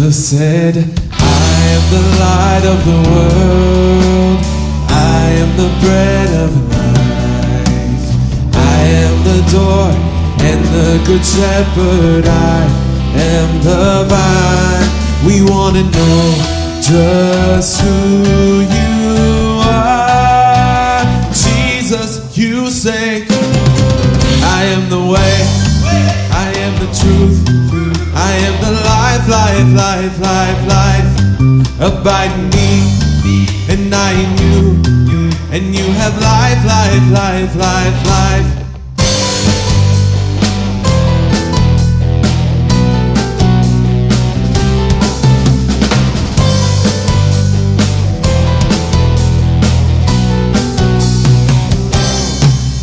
Jesus said, I am the light of the world. I am the bread of life. I am the door and the good shepherd. I am the vine. We want to know just who you are. Jesus, you say, I am the way, I am the truth, I am the life, life, life, life, life. Abide in me, and I in you, and you have life, life, life, life, life.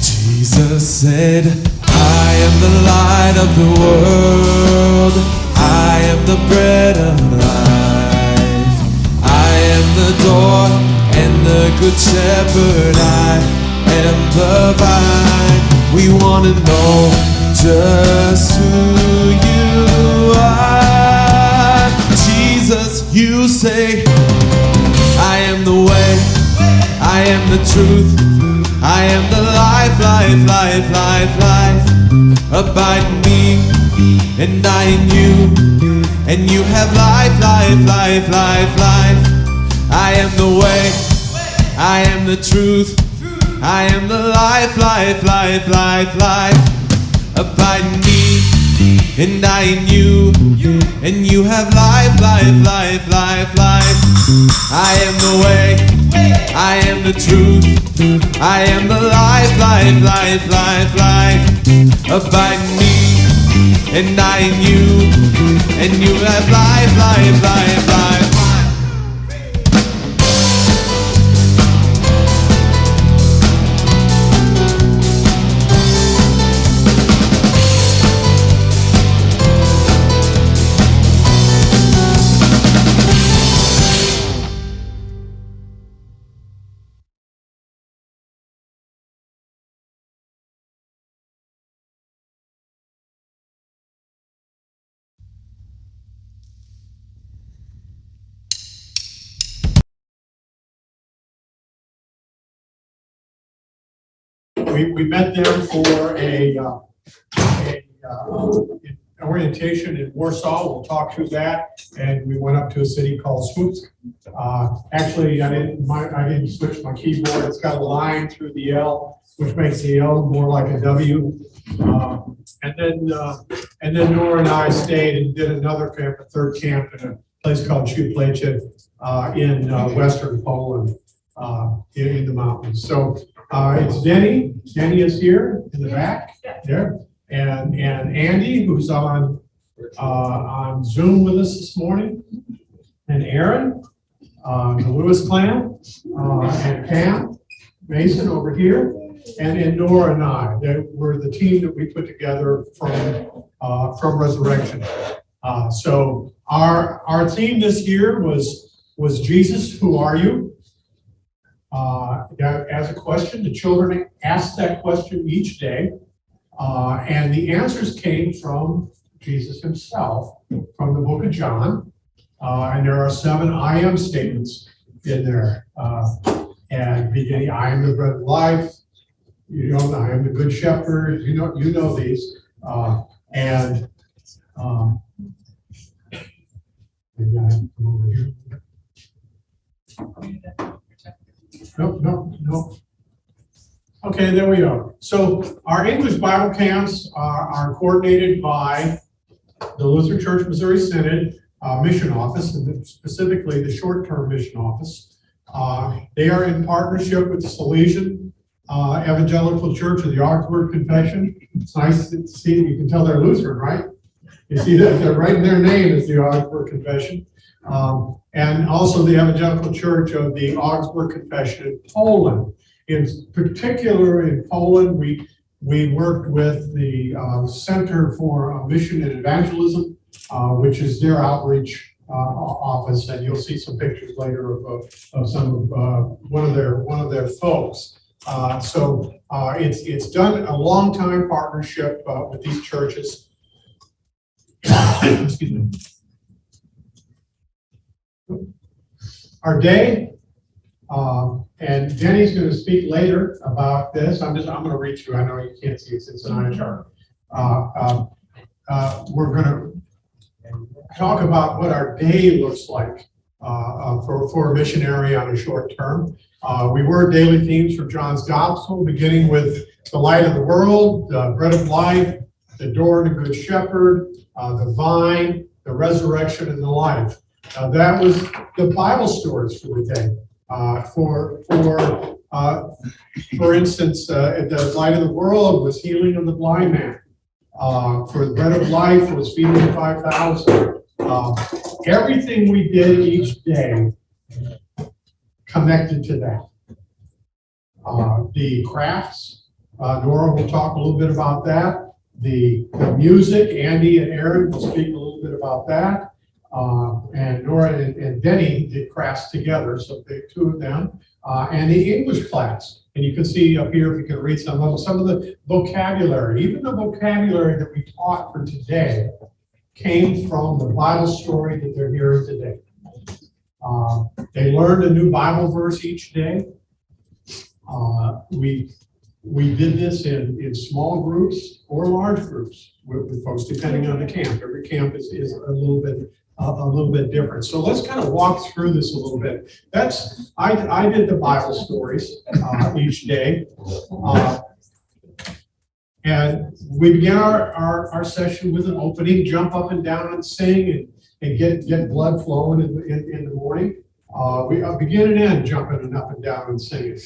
Jesus said, I am the light of the world. I am the bread of life. I am the door and the good shepherd. I am the vine. We want to know just who you are. Jesus, you say, I am the way, I am the truth, I am the life, life, life, life, life. Abide in me, and I in you, and you have life, life, life, life, life. I am the way, I am the truth, I am the life, life, life, life, life. Abide in me, and I in you, and you have life, life, life, life, life. I am the way, I am the truth, I am the life, life, life, life, life. Abide in me, and I in you, and you have life, life, life, life. We met them for an orientation in Warsaw. We'll talk through that, and we went up to a city called Swoops. Actually, I didn't switch my keyboard. It's got a line through the L, which makes the L more like a W. And then Nora and I stayed and did another camp, a third camp, in a place called Siuplejce in western Poland, in the mountains. So. It's Denny. Denny is here in the back there, and Andy, who's on Zoom with us this morning, and Aaron, the Lewis clan, and Pam Mason over here, and Nora and I. We're the team that we put together from Resurrection. So our theme this year was Jesus, who are you? As a question, the children asked that question each day, and the answers came from Jesus himself, from the book of John, and there are 7 I am statements in there, and beginning, I am the bread of life, I am the good shepherd, you know these, and maybe I have to come over here. No. Okay, there we go. So our English Bible camps are coordinated by the Lutheran Church Missouri Synod Mission Office, and specifically the short-term mission office. They are in partnership with the Salesian Evangelical Church of the Augsburg Confession. It's nice to see, you can tell they're Lutheran, right? You see that they're right in their name is the Augsburg Confession. And also the Evangelical Church of the Augsburg Confession in Poland. In particular, in Poland, we worked with the Center for Mission and Evangelism, which is their outreach office, and you'll see some pictures later of some of one of their folks. So it's done a long time partnership with these churches. Excuse me. Our day, and Jenny's going to speak later about this. I'm going to read through. I know you can't see it, it's an eye chart. We're going to talk about what our day looks like for a missionary on a short term. We were daily themes from John's Gospel, beginning with the light of the world, the bread of life, the door and the good shepherd, the vine, the resurrection, and the life. That was the Bible stories for the day. For instance, the light of the world was healing of the blind man. For the bread of life was feeding the 5,000. Everything we did each day connected to that. The crafts, Nora will talk a little bit about that. The music, Andy and Aaron will speak a little bit about that. And Nora and Denny did crafts together, so the two of them. And the English class. And you can see up here, if you can read some of the vocabulary, even the vocabulary that we taught for today came from the Bible story that they're hearing today. They learned a new Bible verse each day. We did this in small groups or large groups with folks, depending on the camp. Every camp is a little bit different. So let's kind of walk through this a little bit. I did the Bible stories each day. And we began our session with an opening, jump up and down and sing and get blood flowing in the morning. We begin and end jumping up and down and singing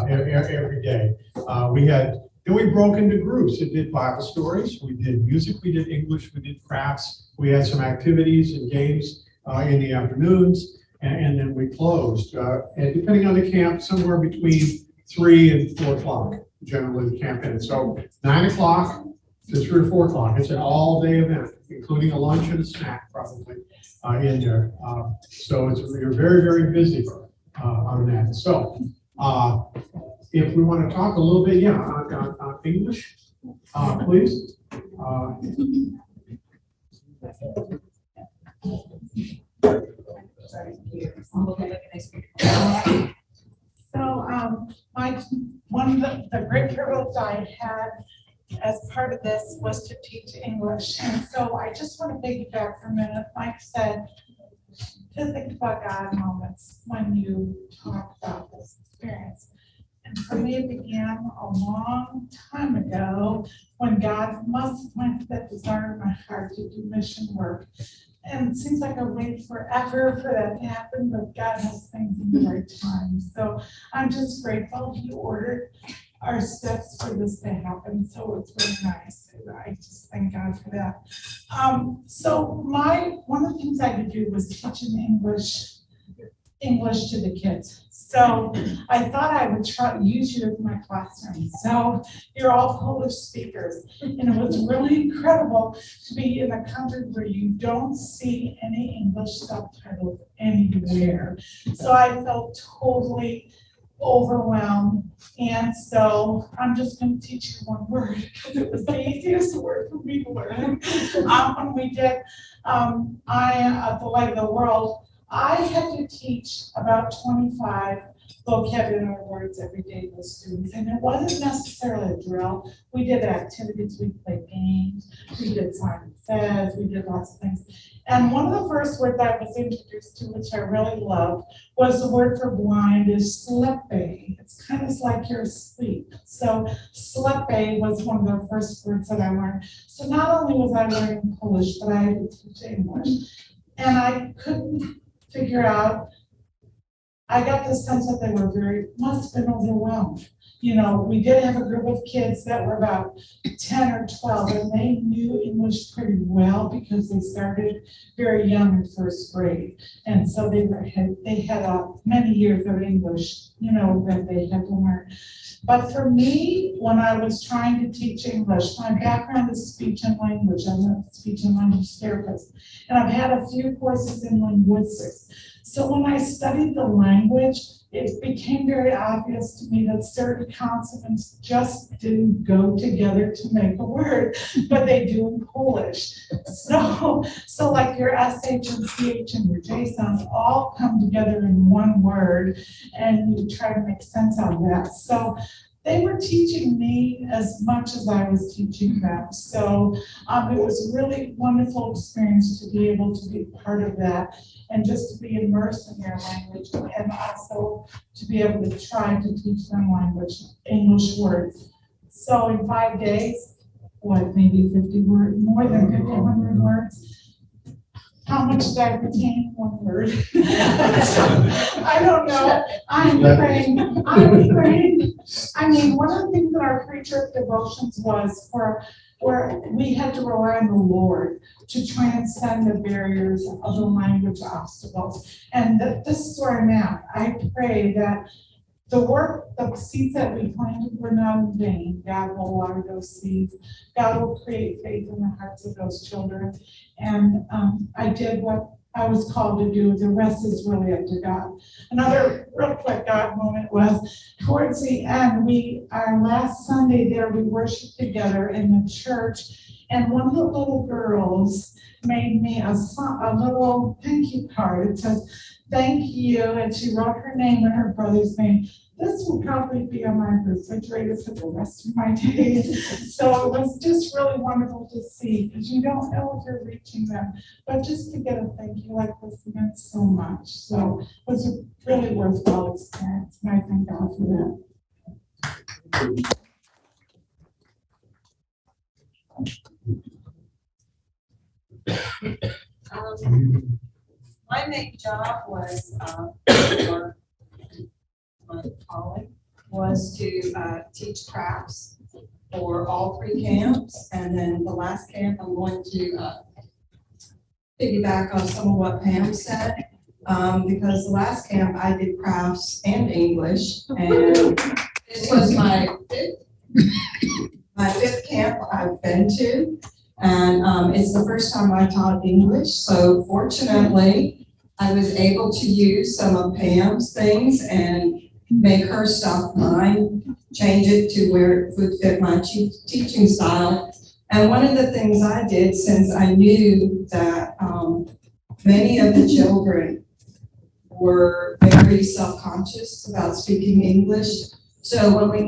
every day. Then we broke into groups and did Bible stories. We did music, we did English, we did crafts. We had some activities and games in the afternoons, and then we closed. And depending on the camp, somewhere between 3 and 4 o'clock, generally the camp ends. So 9 o'clock to 3 or 4 o'clock. It's an all-day event, including a lunch and a snack probably in there. So you're very, very busy on that. So if we want to talk a little bit, on English, please. So one of the great privilege I had as part of this was to teach English. And so I just want to piggyback for a minute. Mike said to think about God moments when you talk about this experience. And for me, it began a long time ago when God must have planted that desire in my heart to do mission work. And it seems like I waited forever for that to happen, but God has things in the right time. So I'm just grateful He ordered our steps for this to happen. So it's really nice. I just thank God for that. So one of the things I could do was teaching English to the kids. So I thought I would try to use you as my classroom. So you're all Polish speakers. And it was really incredible to be in a country where you don't see any English subtitles anywhere. So I felt totally overwhelmed. And so I'm just going to teach you one word because it was the easiest word for me to learn. When we did the Light of the World, I had to teach about 25 vocabulary words every day to the students, and it wasn't necessarily a drill. We did activities, we played games, we did Simon Says, we did lots of things. And one of the first words I was introduced to, which I really loved, was the word for blind is slepe. It's kind of like you're asleep. So slepe was one of the first words that I learned. So not only was I learning Polish, but I had to teach English. And I couldn't figure out, I got the sense that they were must have been overwhelmed. You know, we did have a group of kids that were about 10 or 12, and they knew English pretty well because they started very young in first grade. And so they had many years of English, that they had to learn. But for me, when I was trying to teach English, my background is speech and language. I'm a speech and language therapist, and I've had a few courses in linguistics. So when I studied the language, it became very obvious to me that certain consonants just didn't go together to make a word, but they do in Polish. So like your SH and CH and your J sounds all come together in one word, and you try to make sense out of that. So they were teaching me as much as I was teaching them. So it was a really wonderful experience to be able to be part of that and just to be immersed in their language, and also to be able to try to teach them language, English words. So in 5 days, what, maybe 50 words, more than 100 words. How much did I retain? 1 word. I don't know. I'm praying. I mean, one of the things that our pre-trip devotions was where we had to rely on the Lord to transcend the barriers of the language obstacles. And this is where I'm at. I pray that the seeds that we planted were not in vain. God will water those seeds. God will create faith in the hearts of those children. And I did what I was called to do. The rest is really up to God. Another real quick God moment was towards the end, our last Sunday there, we worshiped together in the church, and one of the little girls made me a little thank you card. It says, "Thank you," and she wrote her name and her brother's name. This will probably be on my refrigerator for the rest of my days. So it was just really wonderful to see, because you don't know if you're reaching them, but just to get a thank you like this meant so much. So it was a really worthwhile experience, and I thank God for that. My main job was, or my calling was to teach crafts for all 3 camps, and then the last camp I'm going to piggyback on some of what Pam said, because the last camp I did crafts and English, and this was my 5th camp I've been to. And it's the first time I taught English, so fortunately, I was able to use some of Pam's things and make her stuff mine, change it to where it would fit my teaching style. And one of the things I did, since I knew that many of the children were very self-conscious about speaking English, so when I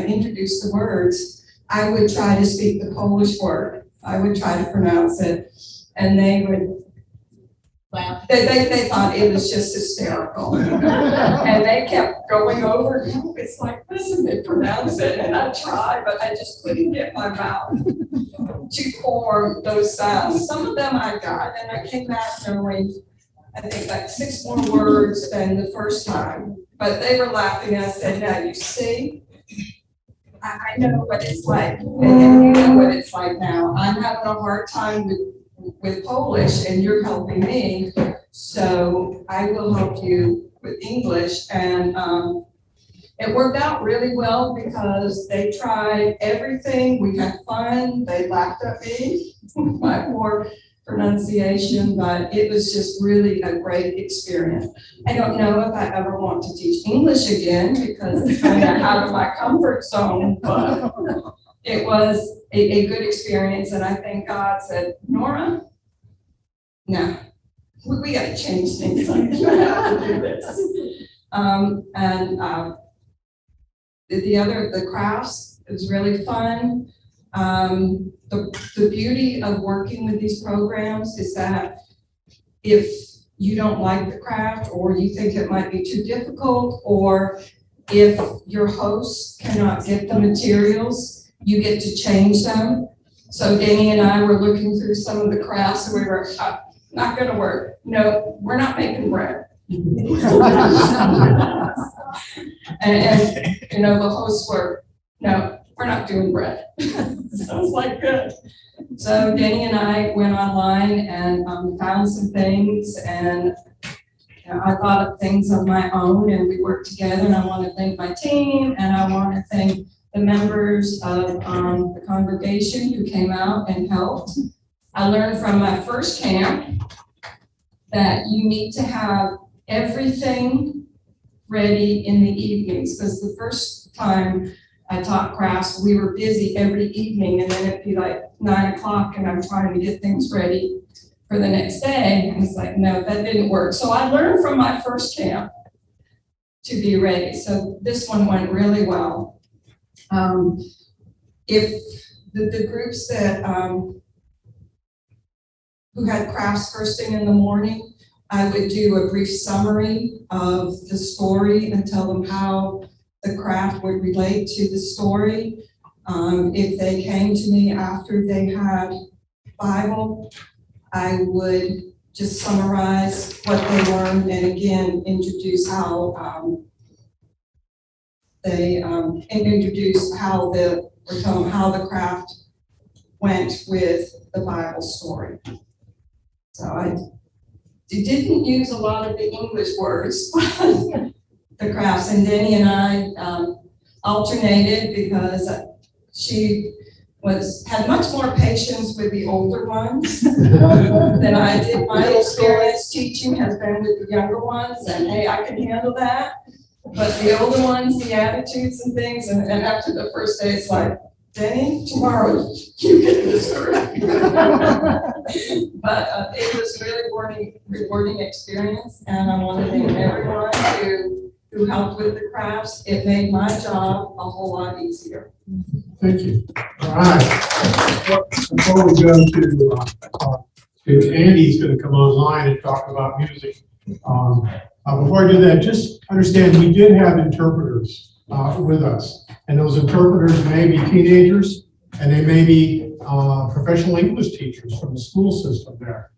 introduced the words, I would try to speak the Polish word. I would try to pronounce it, and they would laugh. They thought it was just hysterical. And they kept going over, "No, it's like this," and they pronounce it, and I tried, but I just couldn't get my mouth to form those sounds. Some of them I got, and I came back knowing, I think, like 6 more words than the first time. But they were laughing, and I said, "Now you see, I know what it's like, and you know what it's like now. I'm having a hard time with Polish, and you're helping me, so I will help you with English." And it worked out really well because they tried everything. We had fun. They laughed at me with my poor pronunciation, but it was just really a great experience. I don't know if I ever want to teach English again because it's kind of out of my comfort zone, but it was a good experience, and I think God said, "Nora, no, we got to change things. You have to do this." The crafts, it was really fun. The beauty of working with these programs is that if you don't like the craft, or you think it might be too difficult, or if your hosts cannot get the materials, you get to change them. So Danny and I were looking through some of the crafts, and we were, "Not gonna work. No, we're not making bread." and you know, the hosts were, "No, we're not doing bread." Sounds like good. So Danny and I went online and found some things, and I thought of things of my own, and we worked together. And I want to thank my team, and I want to thank the members of the congregation who came out and helped. I learned from my first camp that you need to have everything ready in the evenings, because the first time I taught crafts, we were busy every evening, and then it'd be like 9 o'clock and I'm trying to get things ready for the next day. And it's like, no, that didn't work. So I learned from my first camp to be ready. So this one went really well. If the groups that, who had crafts first thing in the morning, I would do a brief summary of the story and tell them how the craft would relate to the story. If they came to me after they had Bible, I would just summarize what they learned and again introduce how or tell them how the craft went with the Bible story. So I didn't use a lot of the English words, the crafts, and Denny and I alternated because she had much more patience with the older ones than I did. My experience teaching has been with the younger ones, and hey, I can handle that. But the older ones, the attitudes and things, and after the first day, it's like, Denny, tomorrow you get this correct. But it was really rewarding experience, and I want to thank everyone who helped with the crafts. It made my job a whole lot easier. Thank you. All right. Before we go to Andy's going to come online and talk about music. Before I do that, just understand we did have interpreters with us, and those interpreters may be teenagers, and they may be professional English teachers from the school system there.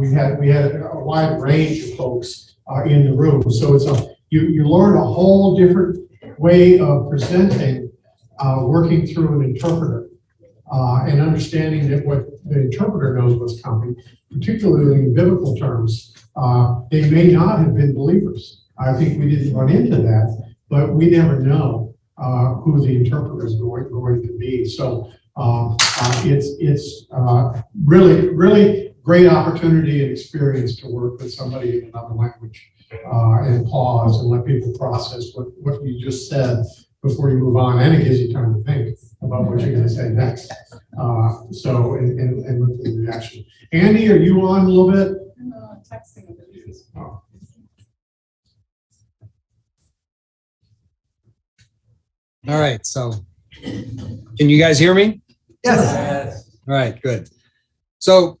We had a wide range of folks in the room, so it's you learn a whole different way of presenting, working through an interpreter, and understanding that what the interpreter knows what's coming, particularly in biblical terms. They may not have been believers. I think we didn't run into that, but we never know who the interpreter is going to be. So it's really great opportunity and experience to work with somebody in another language and pause and let people process what you just said before you move on, and it gives you time to think about what you're going to say next. So and look for the reaction. Andy, are you on a little bit? Texting. Oh. All right, so can you guys hear me? Yes. All right, good. So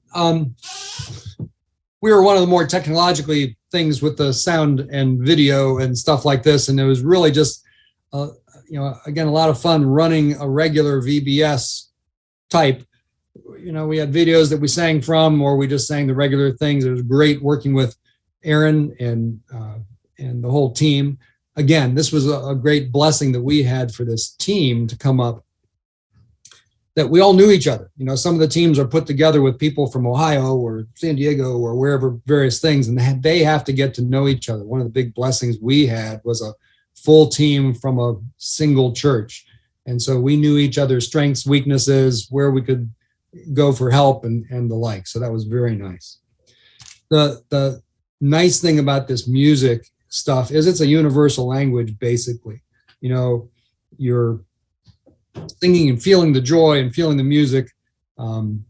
we were one of the more technologically things with the sound and video and stuff like this, and it was really just again, a lot of fun running a regular VBS type. We had videos that we sang from, or we just sang the regular things. It was great working with Aaron and the whole team. Again, this was a great blessing that we had for this team to come up, that we all knew each other. Some of the teams are put together with people from Ohio or San Diego or wherever, various things, and they have to get to know each other. One of the big blessings we had was a full team from a single church. And so we knew each other's strengths, weaknesses, where we could go for help and the like. So that was very nice. The nice thing about this music stuff is it's a universal language, basically. You're singing and feeling the joy and feeling the music. And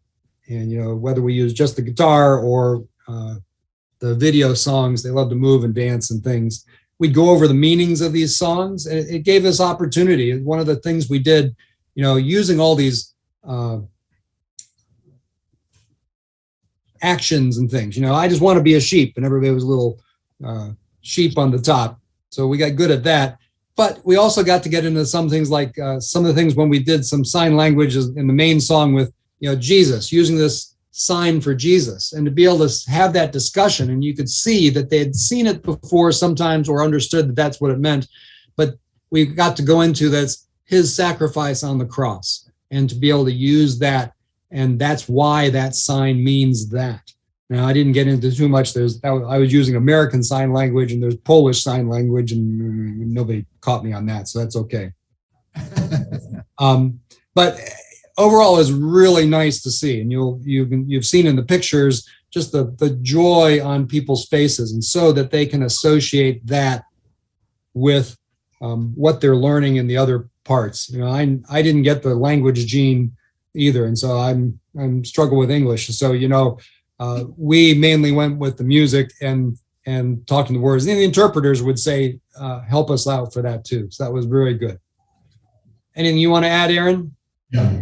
whether we use just the guitar or the video songs, they love to move and dance and things. We'd go over the meanings of these songs, and it gave us opportunity. One of the things we did, using all these actions and things. I just want to be a sheep, and everybody was a little sheep on the top. So we got good at that. But we also got to get into some things like some of the things when we did some sign language in the main song with, Jesus, using this sign for Jesus, and to be able to have that discussion. And you could see that they had seen it before sometimes or understood that that's what it meant. But we got to go into that's his sacrifice on the cross, and to be able to use that. And that's why that sign means that. Now, I didn't get into too much. I was using American Sign Language, and there's Polish Sign Language, and nobody caught me on that, so that's okay. But overall, it's really nice to see, and you've seen in the pictures just the joy on people's faces, and so that they can associate that with what they're learning in the other parts. You know, I didn't get the language gene either, and so I'm struggle with English. So, you know, we mainly went with the music and talking the words. And the interpreters would say, help us out for that too. So that was very good. Anything you want to add, Aaron? Yeah.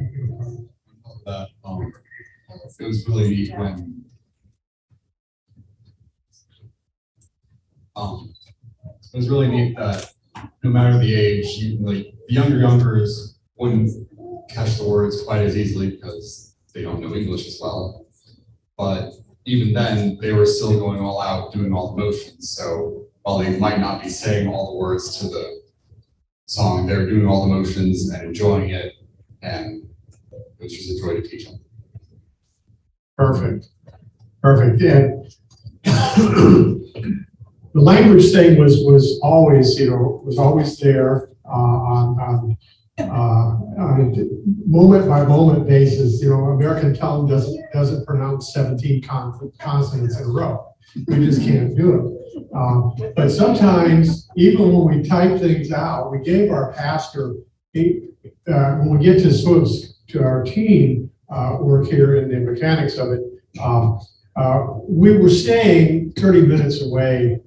That, it was really neat when it was really neat that no matter the age, like the youngers wouldn't catch the words quite as easily because they don't know English as well. But even then, they were still going all out, doing all the motions. So while they might not be saying all the words to the song, they're doing all the motions and enjoying it, and it was just a joy to teach them. Perfect. And the language thing was always, you know, there on a moment by moment basis. You know, American tongue doesn't pronounce 17 consonants in a row. We just can't do it. But sometimes, even when we type things out, we gave our pastor, when we get to our team work here in the mechanics of it, we were staying 30 minutes away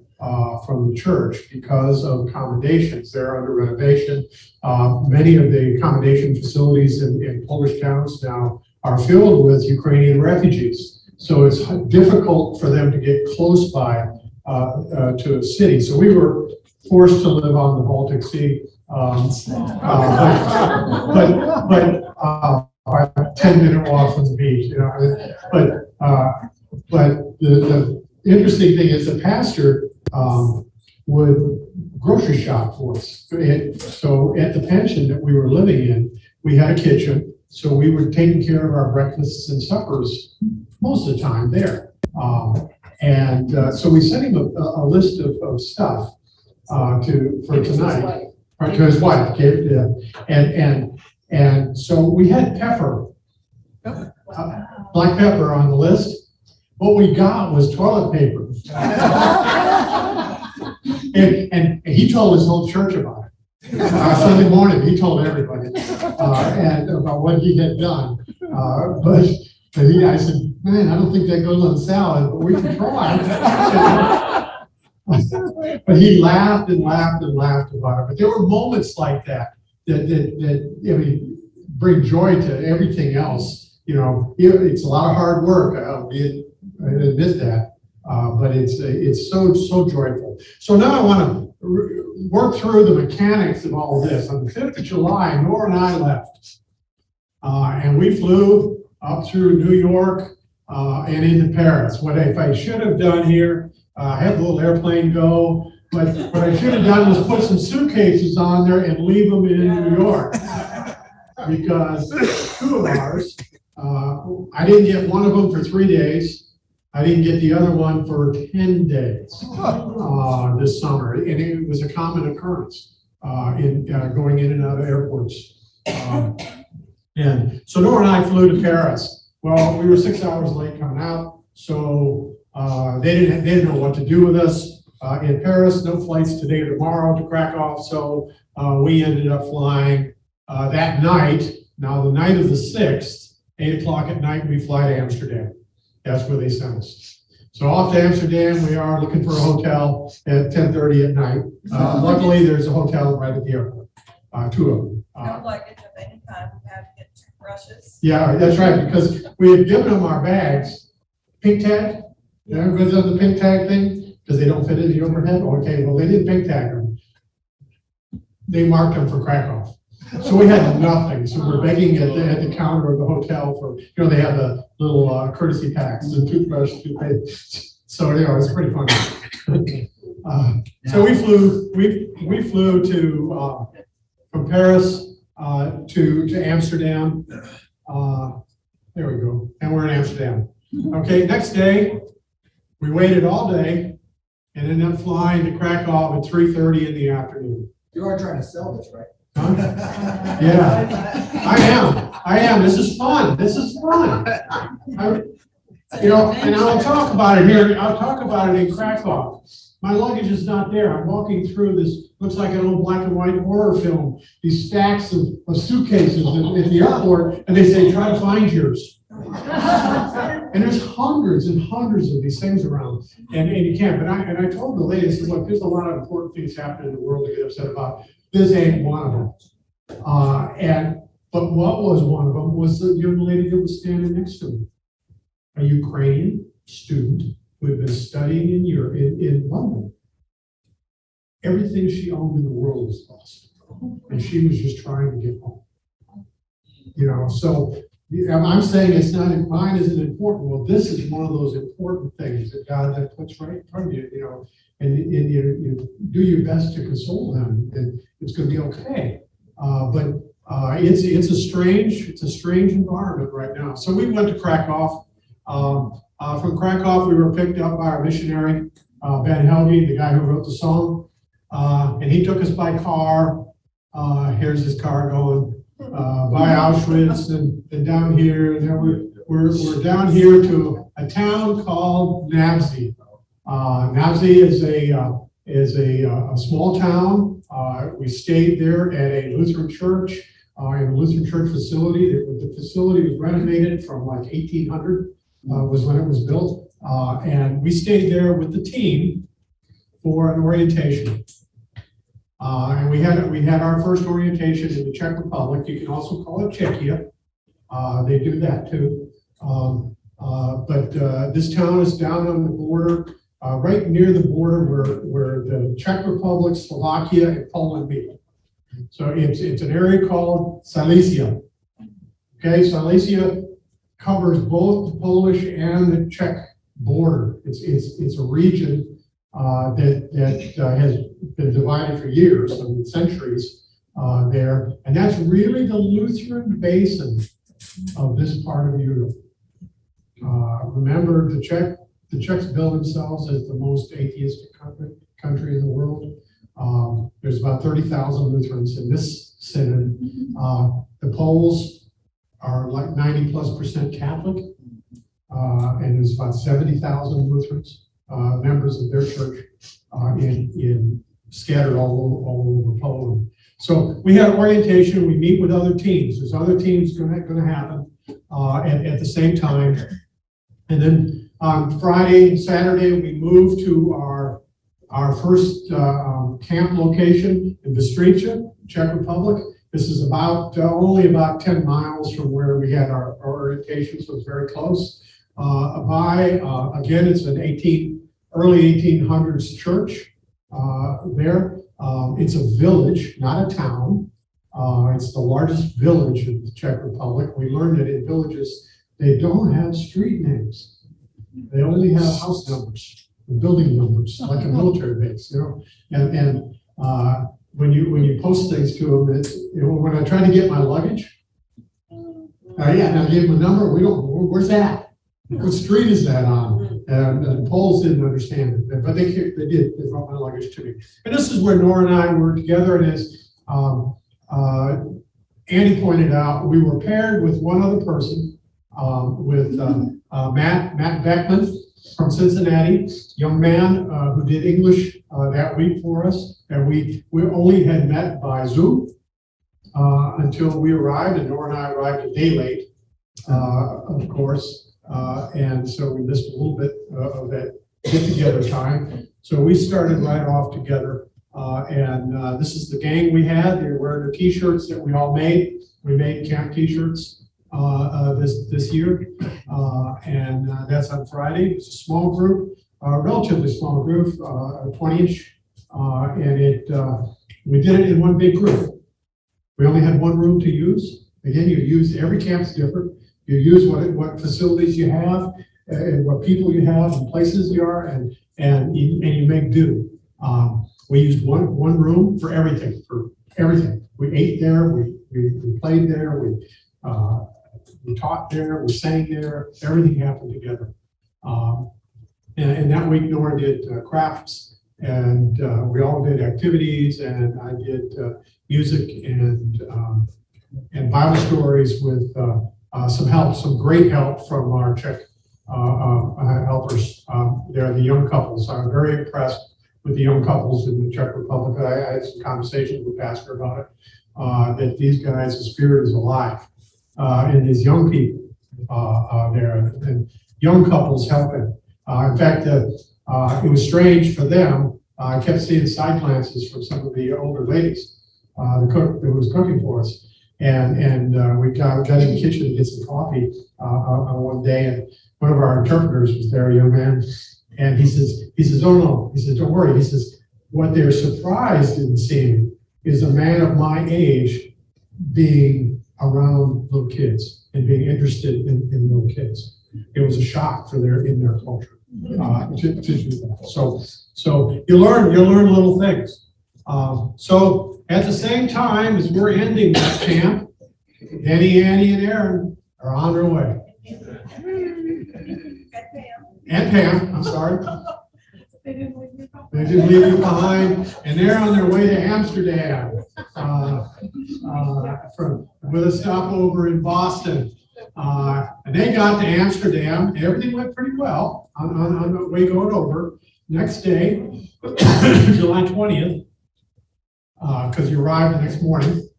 from the church because of accommodations. They're under renovation. Many of the accommodation facilities in Polish towns now are filled with Ukrainian refugees. So it's difficult for them to get close by to a city. So we were forced to live on the Baltic Sea, but 10-minute walk from the beach. You know, but the interesting thing is the pastor would grocery shop for us. So at the pension that we were living in, we had a kitchen. So we were taking care of our breakfasts and suppers most of the time there. So we sent him a list of stuff for tonight, to his wife. Okay? And so we had pepper, black pepper on the list. What we got was toilet paper. and he told his whole church about it. Sunday morning, he told everybody and about what he had done. But I said, man, I don't think that goes on salad, but we can try. But he laughed and laughed and laughed about it. But there were moments like that bring joy to everything else. You know, it's a lot of hard work. I admit that, but it's so joyful. So now I want to work through the mechanics of all of this. On the 5th of July, Nora and I left, and we flew up through New York and into Paris. What I should have done here, I had a little airplane go, but what I should have done was put some suitcases on there and leave them in New York. Because 2 of ours, I didn't get one of them for 3 days. I didn't get the other one for 10 days this summer. And it was a common occurrence in going in and out of airports. And so Nora and I flew to Paris. Well, we were 6 hours late coming out, so they didn't know what to do with us in Paris. No flights today or tomorrow to Krakow, so we ended up flying that night. Now, the night of the 6th, 8 o'clock at night, we fly to Amsterdam. That's where they sent us. So off to Amsterdam, we are looking for a hotel at 10:30 at night. Luckily, there's a hotel right at the airport, 2 of them. No luggage of any kind, we had to get toothbrushes. Yeah, that's right, because we had given them our bags. Pink tag, everybody's on the pink tag thing, because they don't fit in the overhead. Okay, well, they didn't pink tag them. They marked them for Krakow. So we had nothing. So we're begging at the counter of the hotel for, they have the little courtesy packs, the toothbrush, toothpaste. So anyway, it's pretty funny. So we flew to from Paris to Amsterdam. There we go, and we're in Amsterdam. Okay, next day we waited all day and ended up flying to Krakow at 3:30 in the afternoon. You are trying to sell this, right? Huh? Yeah, I am. This is fun. And I'll talk about it here. I'll talk about it in Krakow. My luggage is not there. I'm walking through this, looks like an old black and white horror film, these stacks of suitcases at the airport, and they say, try to find yours. And there's hundreds and hundreds of these things around, and you can't. But I told the lady, I said, look, there's a lot of important things happening in the world to get upset about. This ain't one of them. But what was one of them was the young lady that was standing next to me, a Ukrainian student who had been studying in Europe, in London. Everything she owned in the world was lost, and she was just trying to get home. You know, so I'm saying it's not, mine isn't important. Well, this is one of those important things that God that puts right in front of you, you know, and you do your best to console them, and it's going to be okay. But it's a strange environment right now. So we went to Krakow. From Krakow, we were picked up by our missionary, Ben Helge, the guy who wrote the song, and he took us by car. Here's his car going by Auschwitz and down here, and then we're down here to a town called Nabzi. Nabzi is a small town. We stayed there at a Lutheran church, in a Lutheran church facility. The facility was renovated from like 1800. Was when it was built, and we stayed there with the team for an orientation. And we had our first orientation in the Czech Republic. You can also call it Czechia. They do that too. But this town is down on the border, right near the border where the Czech Republic, Slovakia, and Poland meet. So it's an area called Silesia. Okay, Silesia covers both the Polish and the Czech border. It's a region that has been divided for years, centuries there, and that's really the Lutheran basin of this part of Europe. Remember, the Czechs bill themselves as the most atheistic country in the world. There's about 30,000 Lutherans in this synod. The Poles are like 90+% Catholic, and there's about 70,000 Lutherans, members of their church, scattered all over Poland. So we had orientation. We meet with other teams. There's other teams going to happen at the same time, and then on Friday and Saturday we moved to our first camp location in Bystrica, Czech Republic. This is only about 10 miles from where we had our orientation, so it's very close. Again, it's an early 1800s church there. It's a village, not a town. It's the largest village in the Czech Republic. We learned that in villages, they don't have street names. They only have house numbers, building numbers, like a military base, you know. And when you post things to them, when I try to get my luggage, and I gave them a number, where's that? What street is that on? And the Poles didn't understand it, but they did. They brought my luggage to me. And this is where Nora and I were together, and as Andy pointed out, we were paired with one other person, with Matt Beckman from Cincinnati, young man who did English that week for us. And we only had met by Zoom until we arrived, and Nora and I arrived a day late, of course. And so we missed a little bit of that get-together time. So we started right off together. And this is the gang we had. They were wearing the T-shirts that we all made. We made camp T-shirts this year. And that's on Friday. It's a small group, relatively small group, 20-ish. And we did it in one big group. We only had one room to use. Again, every camp's different. You use what facilities you have, and what people you have, and places you are, and you make do. We used one room for everything. We ate there, we played there, we taught there, we sang there. Everything happened together. And that week, Nora did crafts, and we all did activities, and I did music and Bible stories with some great help from our Czech helpers. They're the young couples. I'm very impressed with the young couples in the Czech Republic. I had some conversations with Pastor about it, that these guys, the spirit is alive, and these young people there, and young couples helping. In fact, it was strange for them. I kept seeing side glances from some of the older ladies, the cook that was cooking for us. And we got in the kitchen to get some coffee on one day, and one of our interpreters was there, a young man, and he says, oh no, he says, don't worry. He says, what they're surprised in seeing is a man of my age being around little kids and being interested in little kids. It was a shock for in their culture. So you learn little things. So at the same time as we're ending that camp, Danny, Annie, and Aaron are on their way. And Pam, I'm sorry. They didn't leave you behind. They didn't leave you behind, and they're on their way to Amsterdam with a stopover in Boston. And they got to Amsterdam. Everything went pretty well on the way going over. Next day, July 20th, because you arrived the next morning,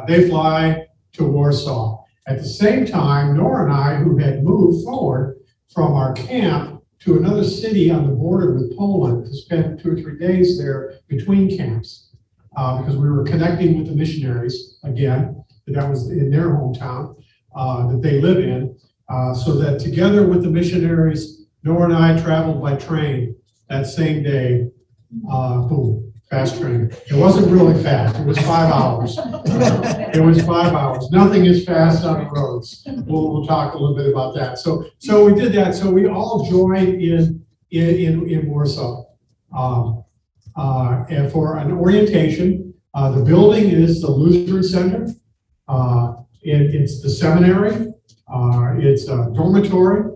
they fly to Warsaw. At the same time, Nora and I, who had moved forward from our camp to another city on the border with Poland to spend 2 or 3 days there between camps, because we were connecting with the missionaries again, that was in their hometown that they live in, so that together with the missionaries, Nora and I traveled by train that same day. Boom, fast train. It wasn't really fast. It was 5 hours. It was 5 hours. Nothing is fast on the roads. We'll talk a little bit about that. So we did that. So we all joined in Warsaw and for an orientation. The building is the Lutheran Center. It's the seminary. It's a dormitory.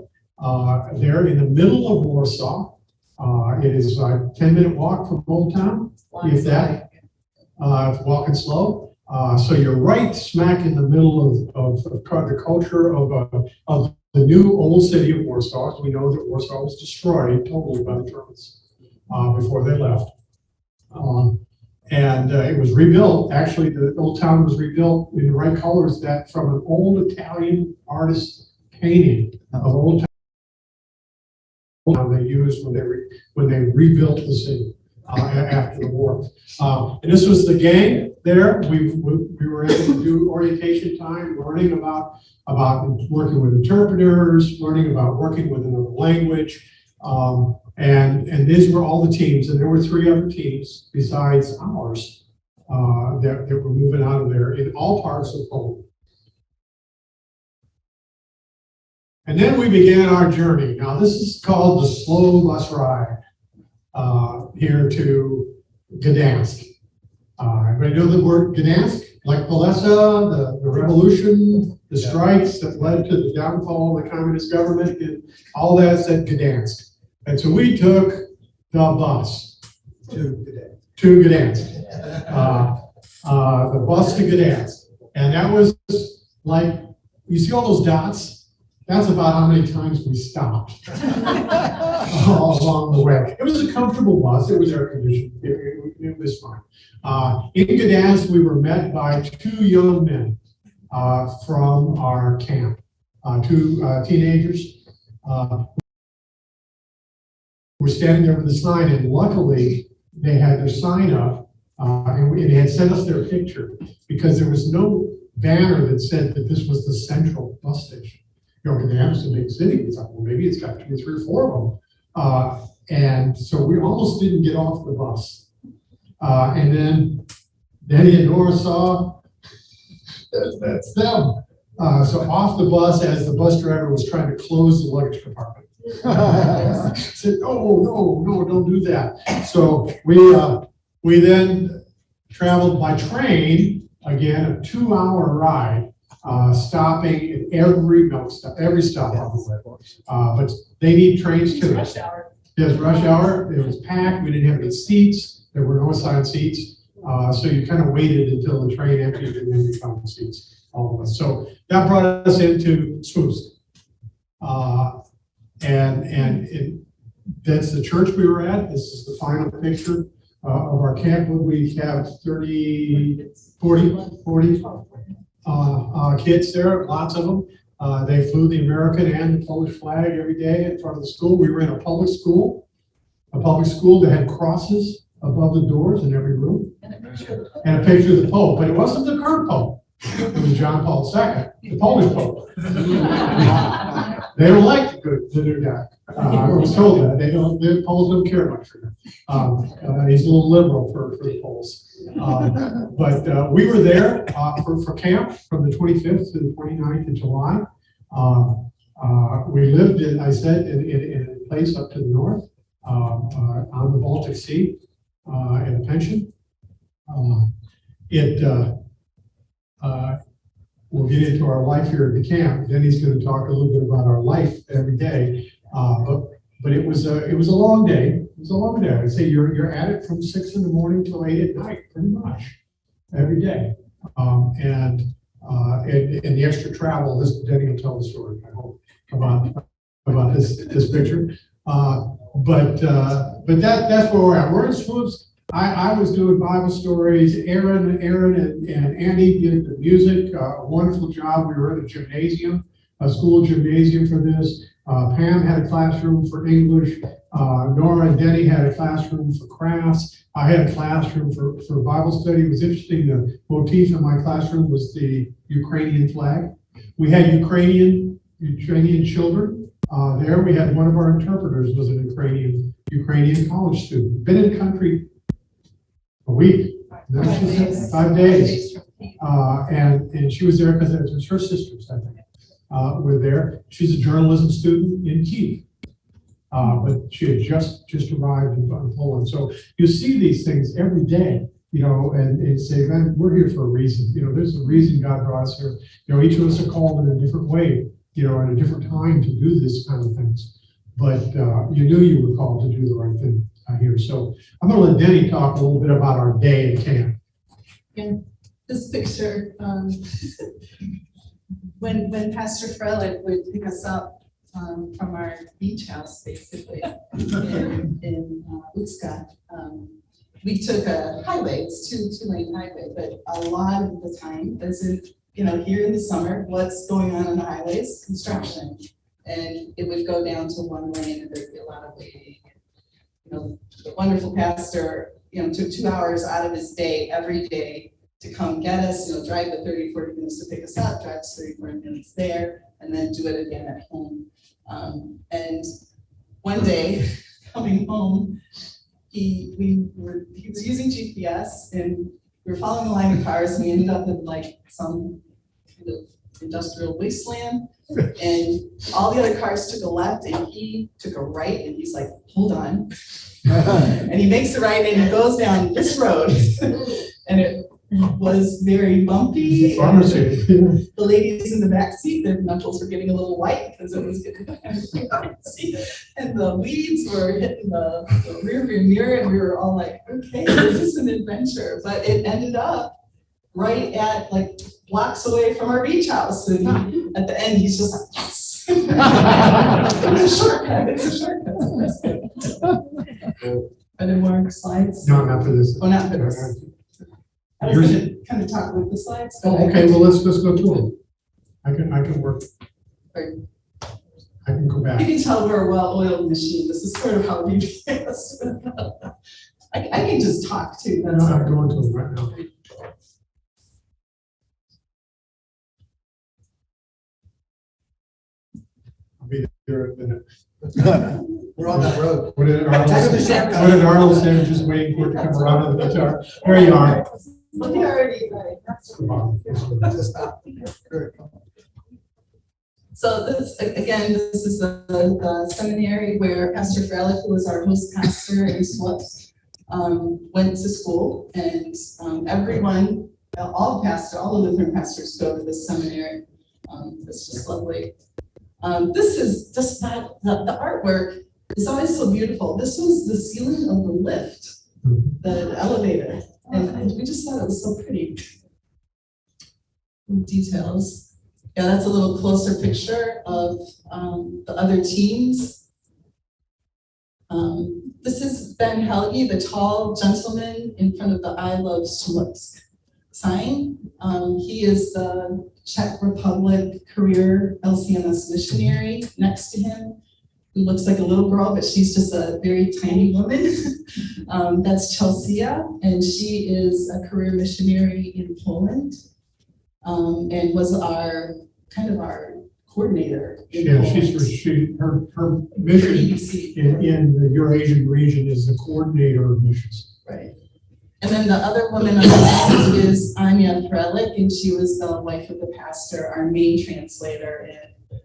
They're in the middle of Warsaw. It is a 10-minute walk from Old Town, if that. Walking slow. So you're right smack in the middle of the culture of the new old city of Warsaw. As we know that Warsaw was destroyed totally by the Germans before they left. And it was rebuilt. Actually, the old town was rebuilt in the right colors that from an old Italian artist painting of Old Town they used when they rebuilt the city after the war. And this was the gang there. We were able to do orientation time, learning about working with interpreters, learning about working with another language. And these were all the teams, and there were 3 other teams besides ours that were moving out of there in all parts of Poland. And then we began our journey. Now this is called the slow bus ride here to Gdansk. Everybody know the word Gdansk? Like Polesa, the revolution, the strikes that led to the downfall of the communist government, and all that's at Gdansk. And so we took the bus to Gdansk. The bus to Gdansk. And that was like, you see all those dots? That's about how many times we stopped all along the way. It was a comfortable bus. It was air conditioned. It was fine. In Gdansk, we were met by 2 young men from our camp, 2 teenagers. We're standing there with the sign, and luckily they had their sign up, and they had sent us their picture because there was no banner that said that this was the central bus station. You know, Gdansk is a big city. We thought, well, maybe it's got 2 or 3 or 4 of them. And so we almost didn't get off the bus. And then Danny and Nora saw that's them. So off the bus, as the bus driver was trying to close the luggage compartment. Said, no, don't do that. So we then traveled by train, again, a 2-hour ride. Stopping at every stop on the way. But they need trains too. Rush hour. There's rush hour. It was packed. We didn't have any seats. There were no assigned seats. So you kind of waited until the train emptied and then we found the seats, all of us. So that brought us into Smoosk. And That's the church we were at. This is the final picture of our camp. We have 40 kids there, lots of them. They flew the American and the Polish flag every day in front of the school. We were in a public school that had crosses above the doors in every room. And a picture of the Pope, but it wasn't the current Pope. It was John Paul II, the Polish Pope. They don't like the new guy. I was told that. The Poles don't care much for him. He's a little liberal for the Poles. But we were there for camp from the 25th to the 29th of July. We lived in, I said, in a place up to the north on the Baltic Sea in a pension. We'll get into our life here at the camp. Then he's going to talk a little bit about our life every day. But it was a long day. It was a long day. I'd say you're at it from 6 in the morning till 8 at night, pretty much every day. And the extra travel. Denny will tell the story, I hope, about this picture. But that's where we're at. We're in Swoops. I was doing Bible stories. Aaron and Andy did the music. A wonderful job. We were at a gymnasium, a school gymnasium for this. Pam had a classroom for English. Nora and Denny had a classroom for crafts. I had a classroom for Bible study. It was interesting. The motif in my classroom was the Ukrainian flag. We had Ukrainian children there. We had one of our interpreters was an Ukrainian college student. Been in the country a week. No, she said 5 days. And she was there because it was her sisters, I think, were there. She's a journalism student in Kyiv. But she had just arrived in Poland. So you see these things every day, and say, man, we're here for a reason. There's a reason God brought us here. Each of us are called in a different way, at a different time to do this kind of things. But you knew you were called to do the right thing here. So I'm going to let Denny talk a little bit about our day at camp. In this picture, when Pastor Frelich would pick us up from our beach house, basically, in Utska, we took a highway. It's two-lane highway, but a lot of the time, as in, here in the summer, what's going on the highways? Construction. And it would go down to one lane, and there'd be a lot of waiting. The wonderful pastor, took 2 hours out of his day every day to come get us, drive the 30, 40 minutes to pick us up, drive 30, 40 minutes there, and then do it again at home. And one day, coming home, he was using GPS, and we were following a line of cars, and we ended up in some kind of industrial wasteland, and all the other cars took a left, and he took a right, and he's like, hold on. And he makes a right, and he goes down this road, and it was very bumpy. The ladies in the back seat, their knuckles were getting a little white because it was getting bumpy. And the weeds were hitting the rear view mirror, and we were all like, okay, this is an adventure. But it ended up right at blocks away from our beach house. And at the end, he's just like, yes. It's a shortcut. It's a shortcut. Are there more slides? No, not for this. Oh, not for this. I was going to kind of talk with the slides. Oh, okay. Well, let's go to them. I can work. I can go back. You can tell we're a well-oiled machine. This is sort of how we do this. I can just talk too. No, I'm going to them right now. I'll be there in a minute. We're on that road. What did Arnold say? Just waiting for it to come around to the guitar. There you are. Well, he already Come on. So this is the seminary where Pastor Frelich, who was our host pastor in Swift, went to school, and everyone, all the Lutheran pastors go to this seminary. It's just lovely. This is just the artwork is always so beautiful. This was the ceiling of the lift, the elevator, and we just thought it was so pretty. Details. Yeah, that's a little closer picture of the other teams. This is Ben Helge, the tall gentleman in front of the I Love Smutsk sign. He is the Czech Republic career LCMS missionary. Next to him, who looks like a little girl, but she's just a very tiny woman. That's Chelsea, and she is a career missionary in Poland, and was our coordinator in Yeah, Poland. her mission EBC. in the Eurasian region is the coordinator of missions. Right. And then the other woman on the left is Anya Prelik, and she was the wife of the pastor, our main translator, and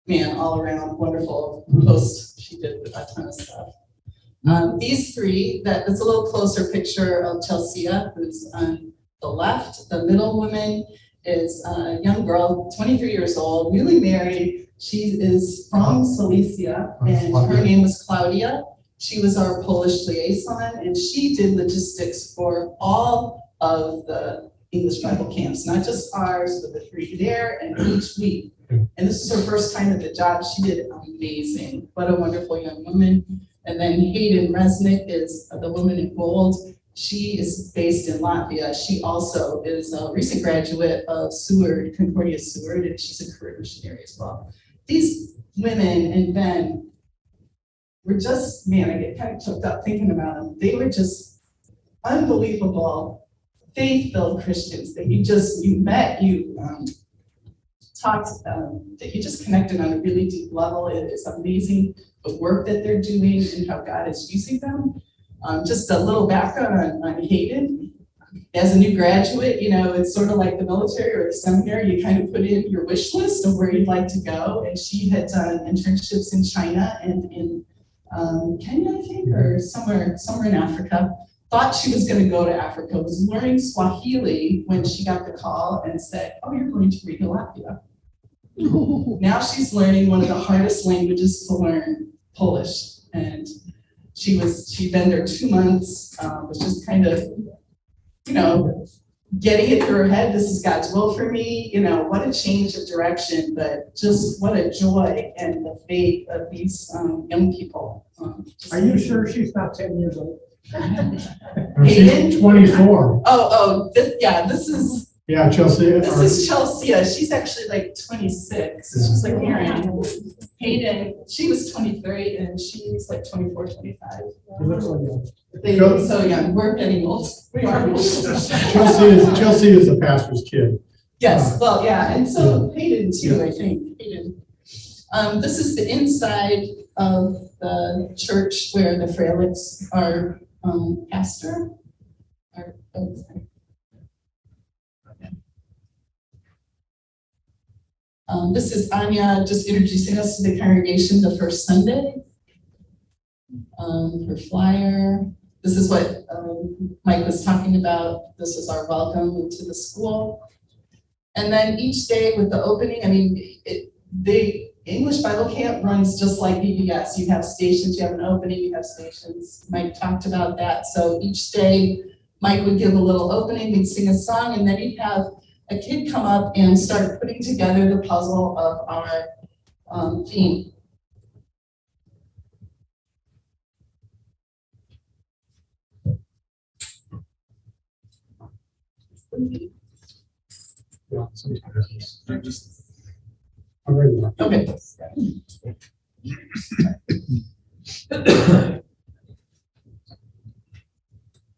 man, all around wonderful host. She did a ton of stuff. These three, that's a little closer picture of Chelsea, who's on the left. The middle woman is a young girl, 23 years old, newly married. She is from Silesia, and her name was Claudia. She was our Polish liaison, and she did logistics for all of the English Bible camps, not just ours, but the three there and each week. And this is her first time at the job. She did amazing. What a wonderful young woman. And then Hayden Resnick is the woman in gold. She is based in Latvia. She also is a recent graduate of Seward, Concordia Seward, and she's a career missionary as well. These women and Ben were just, man, I get kind of choked up thinking about them. They were just unbelievable, faith-filled Christians that you met, talked, that you just connected on a really deep level. It is amazing the work that they're doing and how God is using them. Just a little background on Hayden. As a new graduate, it's sort of like the military or the seminary. You kind of put in your wish list of where you'd like to go. And she had done internships in China and in Kenya, I think, or somewhere in Africa. Thought she was going to go to Africa, was learning Swahili when she got the call and said, "Oh, you're going to read Latvia." Now she's learning one of the hardest languages to learn, Polish. And she'd been there 2 months, was just kind of, getting it through her head. This is God's will for me. What a change of direction, but just what a joy and the faith of these young people. Are you sure she's not 10 years old? She's 24. This is. Yeah, Chelsea. This is Chelsea. She's actually like 26. She's like Aaron. Hayden, she was 23 and she's like 24, 25. She looks like that. They look so young. We're getting old. We are old. Chelsea is the pastor's kid. Yes, well, yeah, and so Hayden too, I think. Hayden. This is the inside of the church where the Freilichs are pastor. This is Anya just introducing us to the congregation the first Sunday. Her flyer. This is what Mike was talking about. This is our welcome to the school. And then each day with the opening, the English Bible Camp runs just like VBS. You have stations, you have an opening, you have stations. Mike talked about that. So each day, Mike would give a little opening, we'd sing a song, and then he'd have a kid come up and start putting together the puzzle of our theme. Yeah, sometimes. I'm ready now. Okay.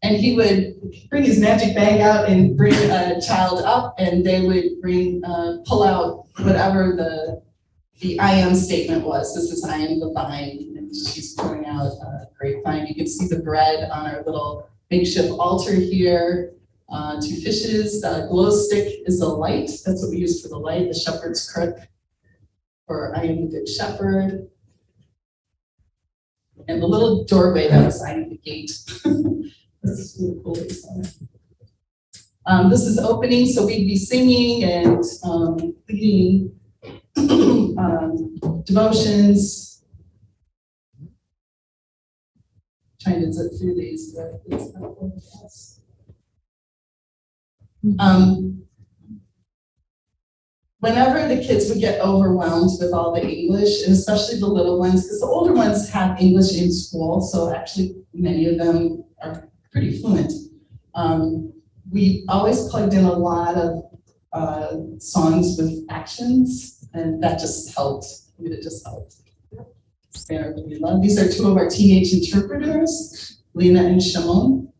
And he would bring his magic bag out and bring a child up, and they would pull out whatever the I am statement was. This is I am the vine, and she's pouring out a grapevine. You can see the bread on our little makeshift altar here. 2 fishes. The glow stick is a light. That's what we use for the light. The shepherd's crook, or I am the good shepherd. And the little doorway that was sign of the gate. This is really cool. This is opening, so we'd be singing and leading devotions. Trying to zip through these, but it's not going fast. whenever the kids would get overwhelmed with all the English, and especially the little ones, because the older ones have English in school, so actually many of them are pretty fluent. We always plugged in a lot of songs with actions, and that just helped. I mean, it just helped. We love. These are two of our teenage interpreters, Lena and Shimon.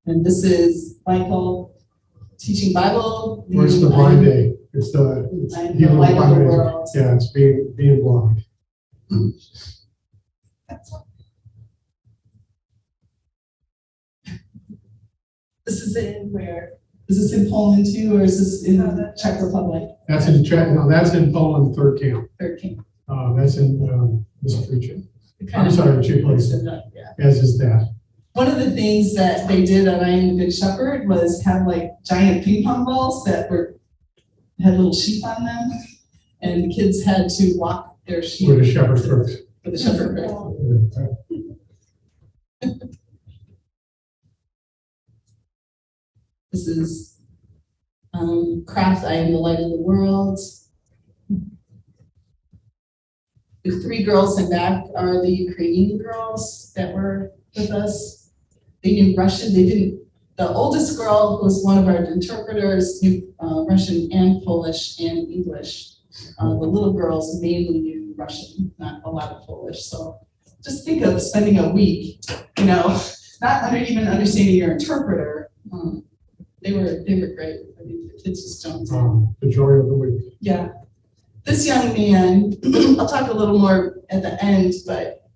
And this is Michael teaching Bible. Where's the blind day? It's the I'm the light of the world. Yeah, it's being blind. This is in where? Is this in Poland too, or is this in the Czech Republic? That's in Czech. No, that's in Poland, third camp. 13. That's in Mistrucha. It kind I'm of- sorry, two places. Yeah. As is that. One of the things that they did on I Am the Good Shepherd was have like giant ping pong balls that had little sheep on them, and the kids had to walk their sheep With a shepherd crook. with a shepherd crook. This is craft. I Am the Light of the World. The three girls in back are the Ukrainian girls that were with us. They knew Russian. They didn't. The oldest girl, who was one of our interpreters, knew Russian and Polish and English. The little girls mainly knew Russian, not a lot of Polish. So just think of spending a week, not even understanding your interpreter. They were great. I mean, the kids just jumped in. The joy of the week. Yeah. This young man, I'll talk a little more at the end, but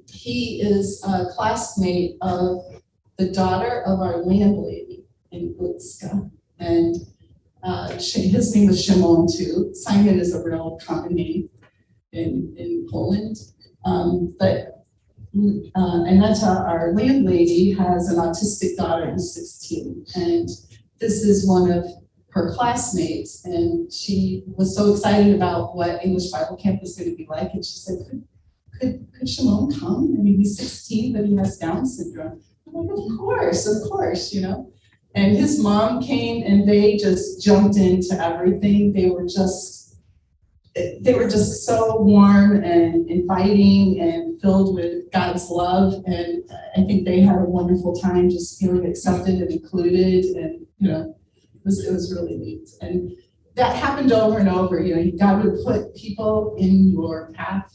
he is a classmate of the daughter of our landlady in Łódzka. And his name was Shimon too. Simon is a real common name in Poland. And that's our landlady has an autistic daughter who's 16. And this is one of her classmates, and she was so excited about what English Bible Camp was going to be like, and she said, could Shimon come? I mean, he's 16, but he has Down syndrome. I'm like, of course, And his mom came, and they just jumped into everything. They were just so warm and inviting and filled with God's love, and I think they had a wonderful time just feeling accepted and included, and it was really neat. And that happened over and over. God would put people in your path.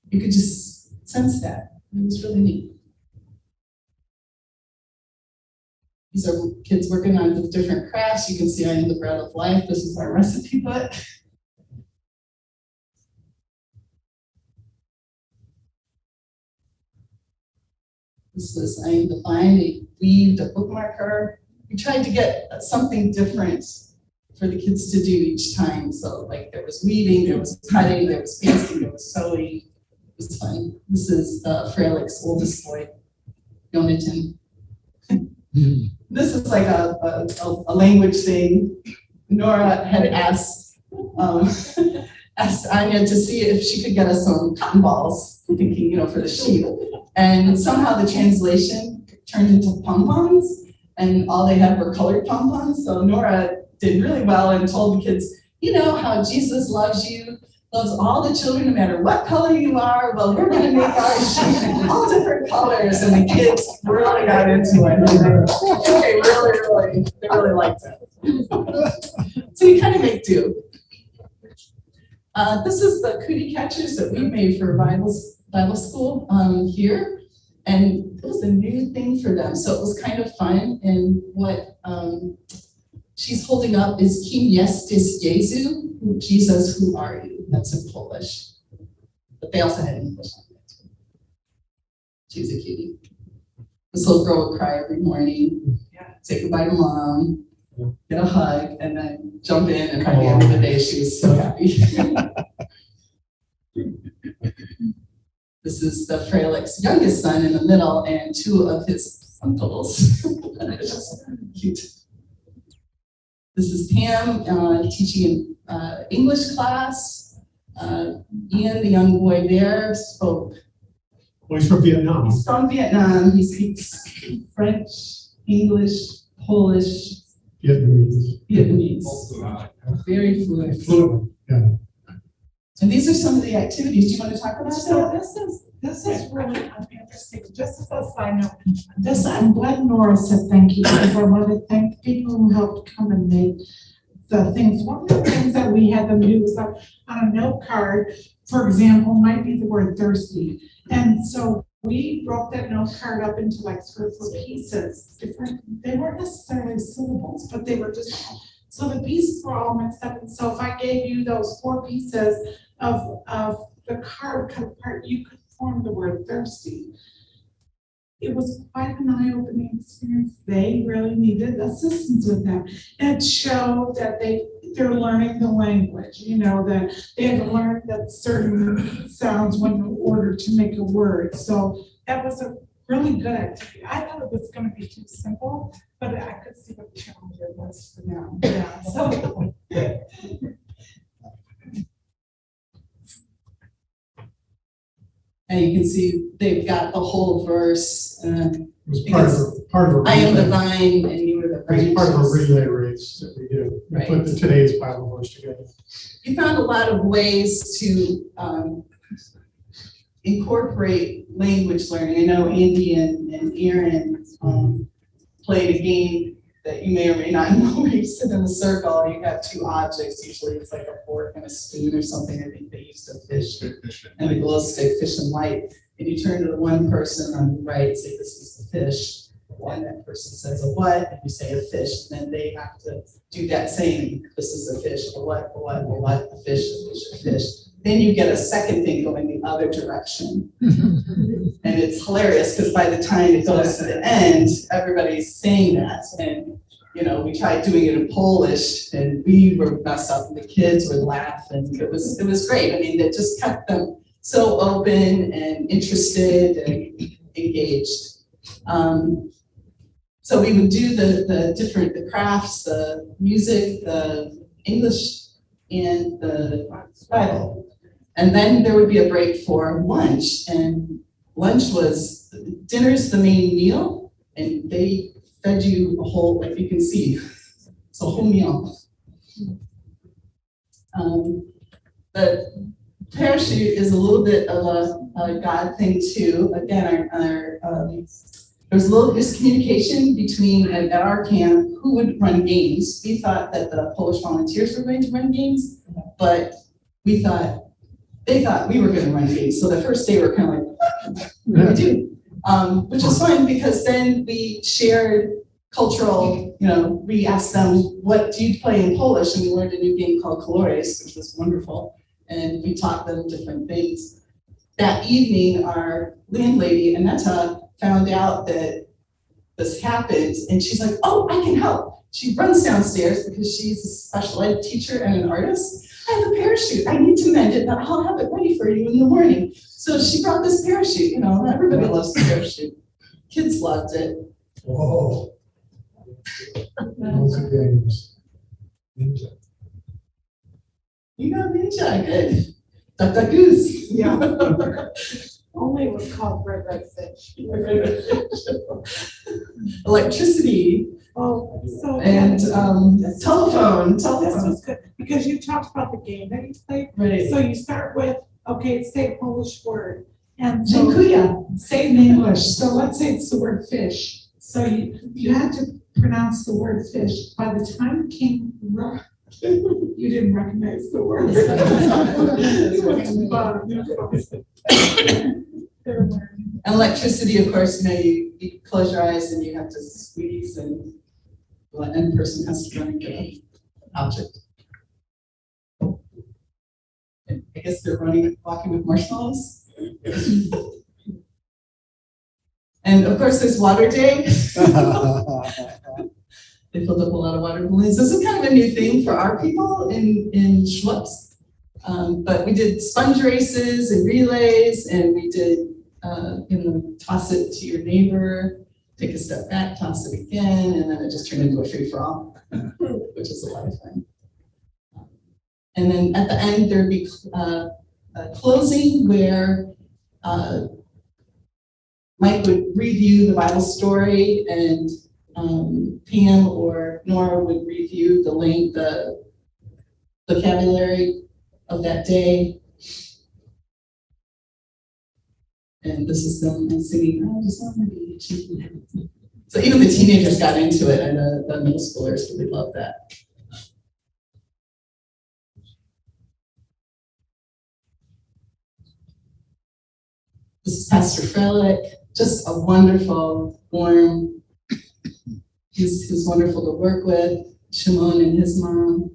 You could just sense that. It was really neat. These are kids working on the different crafts. You can see I Am the Bread of Life. This is our recipe book. This was I Am the Vine. They weaved a bookmarker. We tried to get something different for the kids to do each time. So like there was weaving, there was cutting, there was pasting, there was sewing. It was fun. This is Freilik's oldest boy, Jonathan. This is like a language thing. Nora had asked Anya to see if she could get us some cotton balls, thinking, for the sheep. And somehow the translation turned into pom-poms. And all they had were colored pom-poms. So Nora did really well and told the kids, how Jesus loves you, loves all the children, no matter what color you are. Well, we're going to make our sheep all different colors. And the kids really got into it. They really liked it. So you kind of make do. This is the cootie catchers that we made for Bible school here. And it was a new thing for them, so it was kind of fun. And what she's holding up is Kim jesteś Jezu, Jesus, who are you? That's in Polish. But they also had English on it too. She was a cutie. This little girl would cry every morning, say goodbye to mom, get a hug, and then jump in, and by the end of the day, she was so happy. This is the Freilik's youngest son in the middle, and two of his uncles. Just cute. This is Pam teaching an English class. Ian, the young boy there, spoke. Well, he's from Vietnam. He's from Vietnam. He speaks French, English, Polish, Vietnamese. Very fluent. Fluent, yeah. And these are some of the activities. Do you want to talk about So that? this is really interesting, just as a side note, I'm glad Nora said thank you, because I want to thank the people who helped come and make the things. One of the things that we had them do was on a note card, for example, might be the word thirsty. And so we broke that note card up into like 3 or 4 pieces, different, they weren't necessarily syllables, but they were just, so the pieces were all mixed up. And so if I gave you those 4 pieces of the card cut apart, you could form the word thirsty. It was quite an eye-opening experience. They really needed assistance with that. It showed that they're learning the language, you know, that they had to learn that certain sounds when in order to make a word. So that was a really good activity. I thought it was going to be too simple, but I could see what the challenge it was for them. Yeah. So And you can see they've got the whole verse. It was part of a I am the relay. vine and you are the It's part of a branches. relay race that we did. We Right. put today's Bible verse together. We found a lot of ways to incorporate language learning. I know Andy and Aaron played a game that you may or may not know, where you sit in a circle and you have 2 objects. Usually it's like a fork and a spoon or something. I think they used a fish and a glow stick, fish and light. And you turn to the one person on the right, say this is the fish. And that person says a what, and you say a fish, and then they have to do that saying, this is a fish, a what, a fish, a fish, a fish. Then you get a second thing going the other direction. And it's hilarious, because by the time it goes to the end, everybody's saying that. And, you know, we tried doing it in Polish, and we were messed up, and the kids would laugh, and it was great. I mean, it just kept them so open and interested and engaged. So we would do the crafts, the music, the English, and the Bible. And then there would be a break for lunch, and lunch was, dinner's the main meal, and they fed you a whole, like you can see, it's a whole meal. The parachute is a little bit of a God thing too. Again, there was a little miscommunication between, at our camp, who would run games. We thought that the Polish volunteers were going to run games, but they thought we were gonna run games. So the first day we were kind of like, what do we do? Which was fun, because then we shared cultural, you know, we asked them, what do you play in Polish? And we learned a new game called Colores, which was wonderful. And we taught them different things. That evening, our landlady, Annetta, found out that this happened, and she's like, oh, I can help. She runs downstairs because she's a special ed teacher and an artist. I have a parachute. I need to mend it, but I'll have it ready for you in the morning. So she brought this parachute. You know, everybody loves the parachute. Kids loved it. Whoa. Those are games. Ninja. You know, ninja, good. Duck, duck, goose. yeah, only it was called red fish. Electricity Oh, so. and telephone. This was good, because you talked about the game that you played. Right. So you start with, okay, say a Polish word. And so Dziękuję. say it in English. So let's say it's the word fish. So you had to pronounce the word fish. By the time it came right, you didn't recognize the word. And electricity, of course, you know, you close your eyes and you have to squeeze, and the end person has to run and get an object. And I guess they're walking with marshmallows. And of course, there's water day. They filled up a lot of water balloons. This is kind of a new thing for our people in Schwupps. But we did sponge races and relays, and we did, toss it to your neighbor, take a step back, toss it again, and then it just turned into a free-for-all, which is a lot of fun. And then at the end, there'd be a closing where Mike would review the Bible story, and Pam or Nora would review the vocabulary of that day. And this is them singing, "I just want to be a champion." So even the teenagers got into it, and the middle schoolers really loved that. This is Pastor Frelick, just a wonderful, warm, he's wonderful to work with, Shimon and his mom.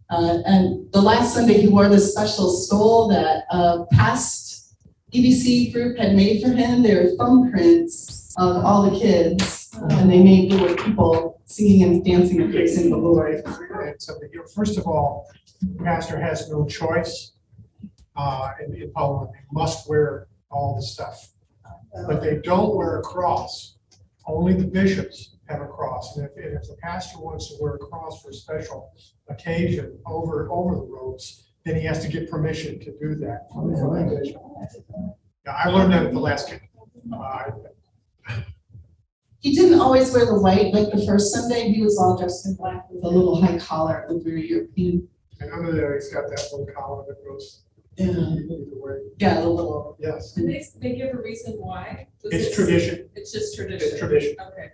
And the last Sunday, he wore this special stole that past EBC group had made for him. They were thumbprints of all the kids, and they made little people singing and dancing and praising the Lord. And so, first of all, the pastor has no choice in Poland. They must wear all the stuff. But they don't wear a cross. Only the bishops have a cross. And if the pastor wants to wear a cross for a special occasion over the robes, then he has to get permission to do that from the bishop. Yeah, I learned that at the last camp. He didn't always wear the white, like the first Sunday, he was all dressed in black with a little high collar. It looked very European. And under there, he's got that little collar that goes Yeah, either way. yeah, a little. Yes, Did they give a reason why? Was it's it- tradition. It's just tradition. It's tradition. Okay.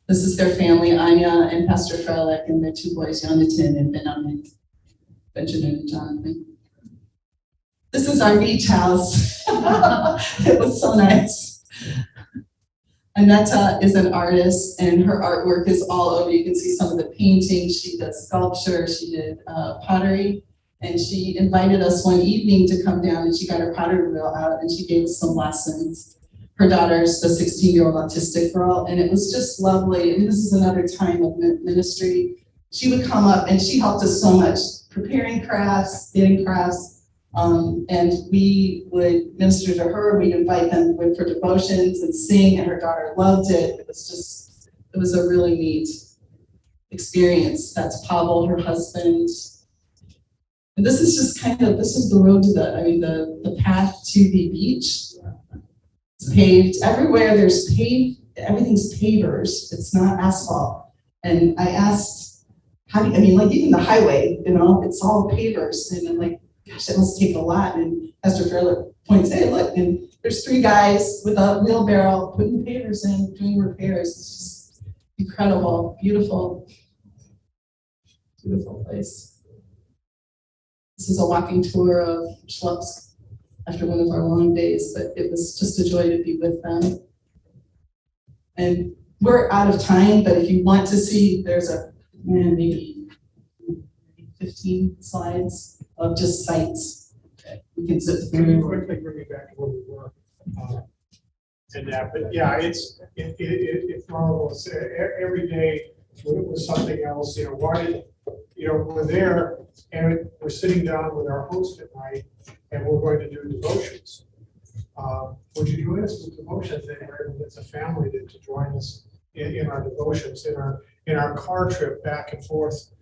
This is their family, Anya and Pastor Frelick, and their two boys, Jonathan and Benjamin and Jonathan. This is our beach house. It was so nice. Annetta is an artist, and her artwork is all over. You can see some of the paintings. She does sculpture, she did pottery, and she invited us one evening to come down, and she got her pottery wheel out, and she gave us some lessons. Her daughter's the 16-year-old autistic girl, and it was just lovely. And this is another time of ministry. She would come up, and she helped us so much, preparing crafts, getting crafts, and we would minister to her. We'd invite them for devotions and sing, and her daughter loved it. It was a really neat experience. That's Pavel, her husband. And this is just this is the road to the path to the beach. It's paved everywhere. Everything's pavers. It's not asphalt. And I asked, even the highway, it's all pavers. And I'm like, gosh, that must take a lot. And Pastor Fairley points, hey, look, and there's 3 guys with a wheelbarrow putting pavers in, doing repairs. It's just incredible, beautiful, beautiful place. This is a walking tour of Schlepp's after one of our long days, but it was just a joy to be with them. And we're out of time, but if you want to see, there's maybe 15 slides of just sites that we can zip Can you through. quickly bring me back to where we were? And that, but yeah, it's marvelous. Every day was something else. We're there and we're sitting down with our host at night, and we're going to do devotions. Would you join us with devotions? And as a family to join us in our devotions, in our car trip back and forth.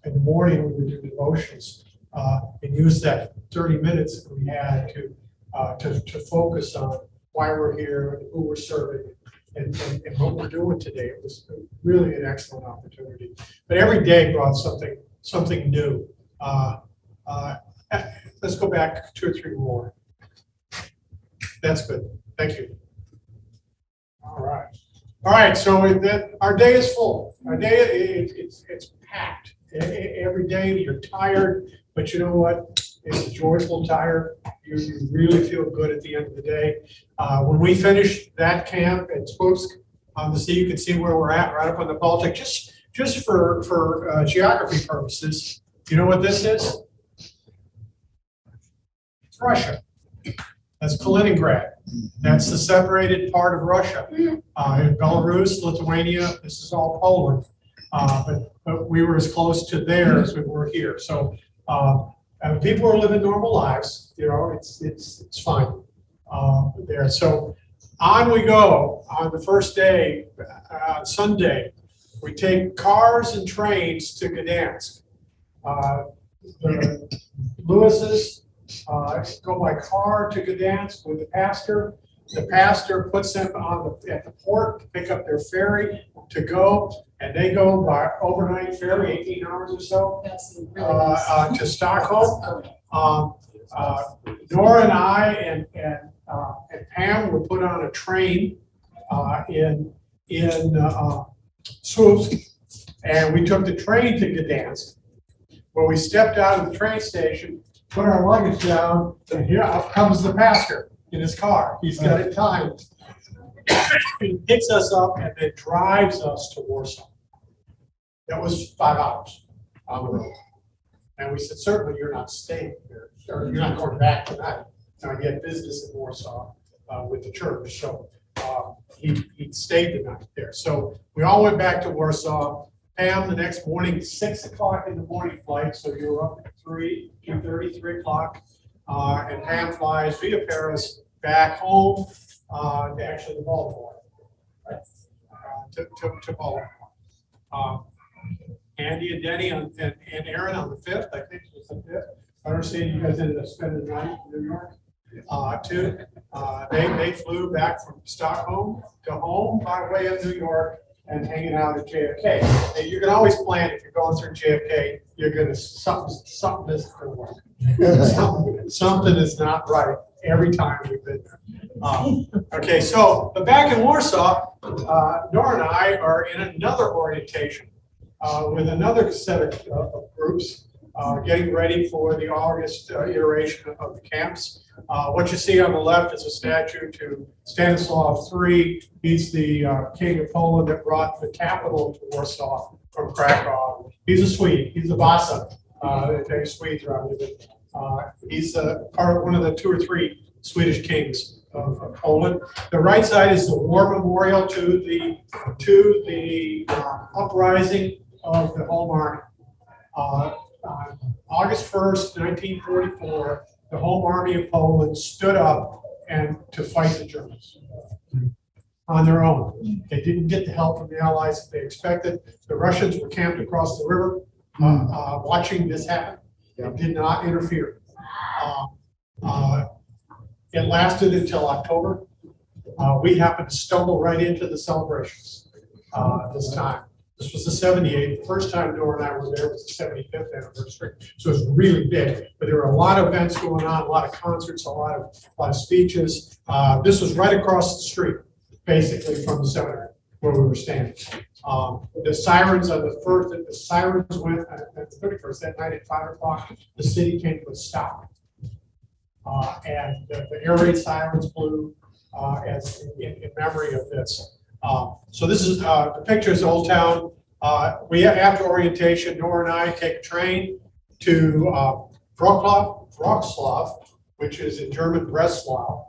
In the morning, we would do devotions and use that 30 minutes that we had to focus on why we're here and who we're serving and what we're doing today. It was really an excellent opportunity. But every day brought something new. Let's go back 2 or 3 more. That's good. Thank you. All right. So our day is full. Our day it's packed. Every day you're tired, but you know what? It's a joyful tired. You really feel good at the end of the day. When we finish that camp at Sputsk on the sea, you can see where we're at, right up on the Baltic. Just for geography purposes, you know what this is? It's Russia. That's Kaliningrad. That's the separated part of Russia. In Belarus, Lithuania, this is all Poland. But we were as close to there as we were here. So people are living normal lives. It's fine there. So on we go. On the first day, Sunday, we take cars and trains to Gdansk. The Lewis's go by car to Gdansk with the pastor. The pastor puts them at the port to pick up their ferry to go, and they go by overnight ferry, 18 hours or so, That's really nice. to Stockholm. Nora and I and Pam were put on a train in Swoops, and we took the train to Gdansk, where we stepped out of the train station, put our luggage down, and here up comes the pastor in his car. He's got it timed. He picks us up and then drives us to Warsaw. That was 5 hours on the road. And we said, certainly you're not staying here, or you're not going back tonight. Now, he had business in Warsaw with the church, so he stayed the night there. So we all went back to Warsaw. Pam, the next morning, 6 o'clock in the morning flight, so you were up at 2:30, 3 o'clock. And Pam flies via Paris back home, actually to Baltimore, right? To Baltimore. Andy and Denny and Aaron on the 5th, I think it was the 5th. I understand you guys ended up spending the night in New York, too. They flew back from Stockholm to home by way of New York and hanging out at JFK. And you can always plan if you're going through JFK, you're gonna, something isn't gonna work. Something is not right every time we've been there. Okay, so, but back in Warsaw, Nora and I are in another orientation with another set of groups getting ready for the August iteration of the camps. What you see on the left is a statue to Stanislaw III. He's the king of Poland that brought the capital to Warsaw from Krakow. He's a Swede. He's a Vasa. They take Swedes around with it. He's part of one of the 2 or 3 Swedish kings of Poland. The right side is the war memorial to the uprising of the Home Army. On August 1st, 1944, the Home Army of Poland stood up and to fight the Germans on their own. They didn't get the help from the Allies that they expected. The Russians were camped across the river watching this happen. They did not interfere. It lasted until October. We happened to stumble right into the celebrations this time. This was the 78th. The first time Nora and I were there was the 75th anniversary. So it was really big. But there were a lot of events going on, a lot of concerts, a lot of speeches. This was right across the street, basically, from the seminary where we were standing. The sirens on the first, the sirens went at the 31st that night at 5 o'clock. The city came to a stop. And the air raid sirens blew as in memory of this. So this is the pictures of Old Town. After orientation, Nora and I take a train to Wrocław, which is in German Breslau.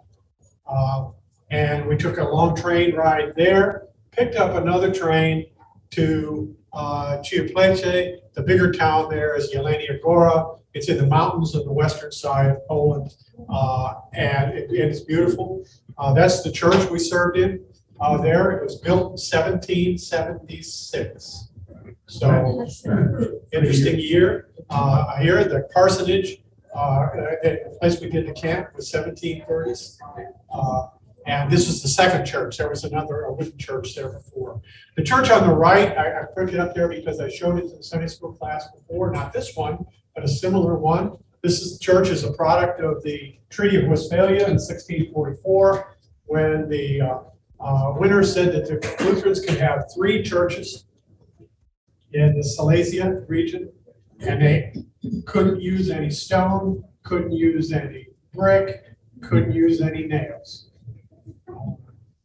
And we took a long train ride there, picked up another train to Cieplece. The bigger town there is Jelenia Góra. It's in the mountains on the western side of Poland, and it's beautiful. That's the church we served in there. It was built in 1776. So, interesting year. Here, the parsonage, the place we did the camp was 1730s. And this was the second church. There was a wooden church there before. The church on the right, I printed up there because I showed it to the Sunday school class before, not this one, but a similar one. This church is a product of the Treaty of Westphalia in 1644, when the winner said that the Lutherans could have 3 churches in the Silesia region, and they couldn't use any stone, couldn't use any brick, couldn't use any nails.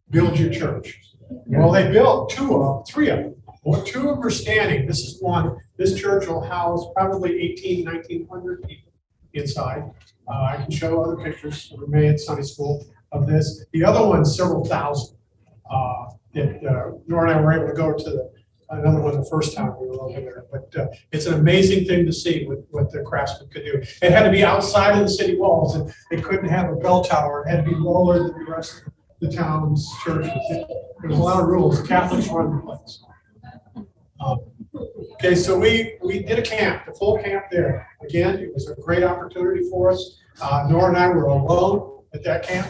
Build your church. Well, they built 3 of them. Well, 2 of them are standing. This is one. This church will house probably 1900 people inside. I can show other pictures we made at Sunday school of this. The other one's several thousand. Nora and I were able to go to another one the first time we were over there. But it's an amazing thing to see what the craftsmen could do. It had to be outside of the city walls, and they couldn't have a bell tower. It had to be lower than the rest of the town's churches. There's a lot of rules. Catholics run the place. Okay, so we did a camp, the full camp there. Again, it was a great opportunity for us Nora and I were alone at that camp.